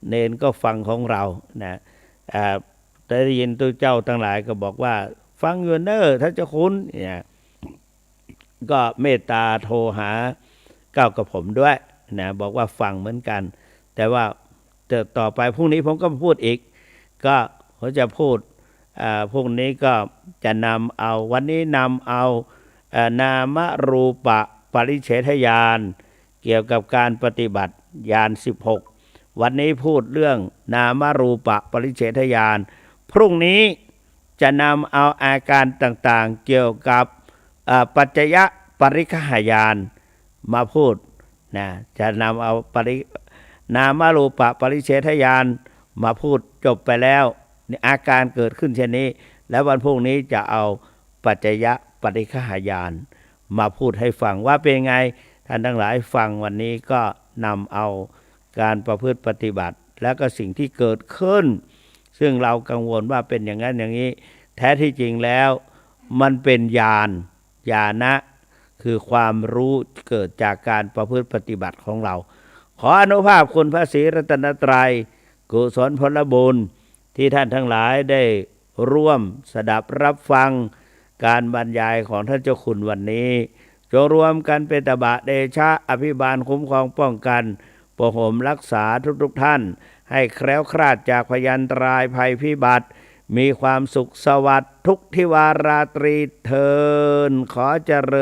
เนรก็ฟังของเรานะได้ยินตัวเจ้าทั้งหลายก็บอกว่าฟังอยู่เนอะถ้าจะคุ้นเนี่ยก็เมตตาโทรหาเก้ากับผมด้วยนะบอกว่าฟังเหมือนกันแต่ว่าต่อไปพรุ่งนี้ผมก็พูดอีกก็เขาจะพูดพรุ่งนี้ก็จะนำเอาวันนี้นำเอานามรูปะปริเฉทญาณเกี่ยวกับการปฏิบัติญาณ16วันนี้พูดเรื่องนามรูปะปริเฉทญาณพรุ่งนี้จะนำเอาอาการต่างๆเกี่ยวกับปัจจยปริคหายานมาพูดนะจะนำเอานามรูปะปริเฉทญาณมาพูดจบไปแล้วอาการเกิดขึ้นเช่นนี้แล้ววันพรุ่งนี้จะเอาปัจจยปริคหายานมาพูดให้ฟังว่าเป็นไงท่านทั้งหลายฟังวันนี้ก็นำเอาการประพฤติปฏิบัติแล้วก็สิ่งที่เกิดขึ้นซึ่งเรากังวลว่าเป็นอย่างนั้นอย่างนี้แท้ที่จริงแล้วมันเป็นญาณคือความรู้เกิดจากการประพฤติปฏิบัติของเราขออนุภาพคุณพระศรีรัตนตรัยกุศลผลบุญที่ท่านทั้งหลายได้ร่วมสดับรับฟังการบรรยายของท่านเจ้าคุณวันนี้จงรวมกันเป็นตบะเดชะอภิบาลคุ้มครองป้องกันปกห่มรักษาทุกท่านให้แคล้วคลาดจากพยันตรายภัยพิบัติมีความสุขสวัสดิ์ทุกทิวาราตรีเทินขอเจริญ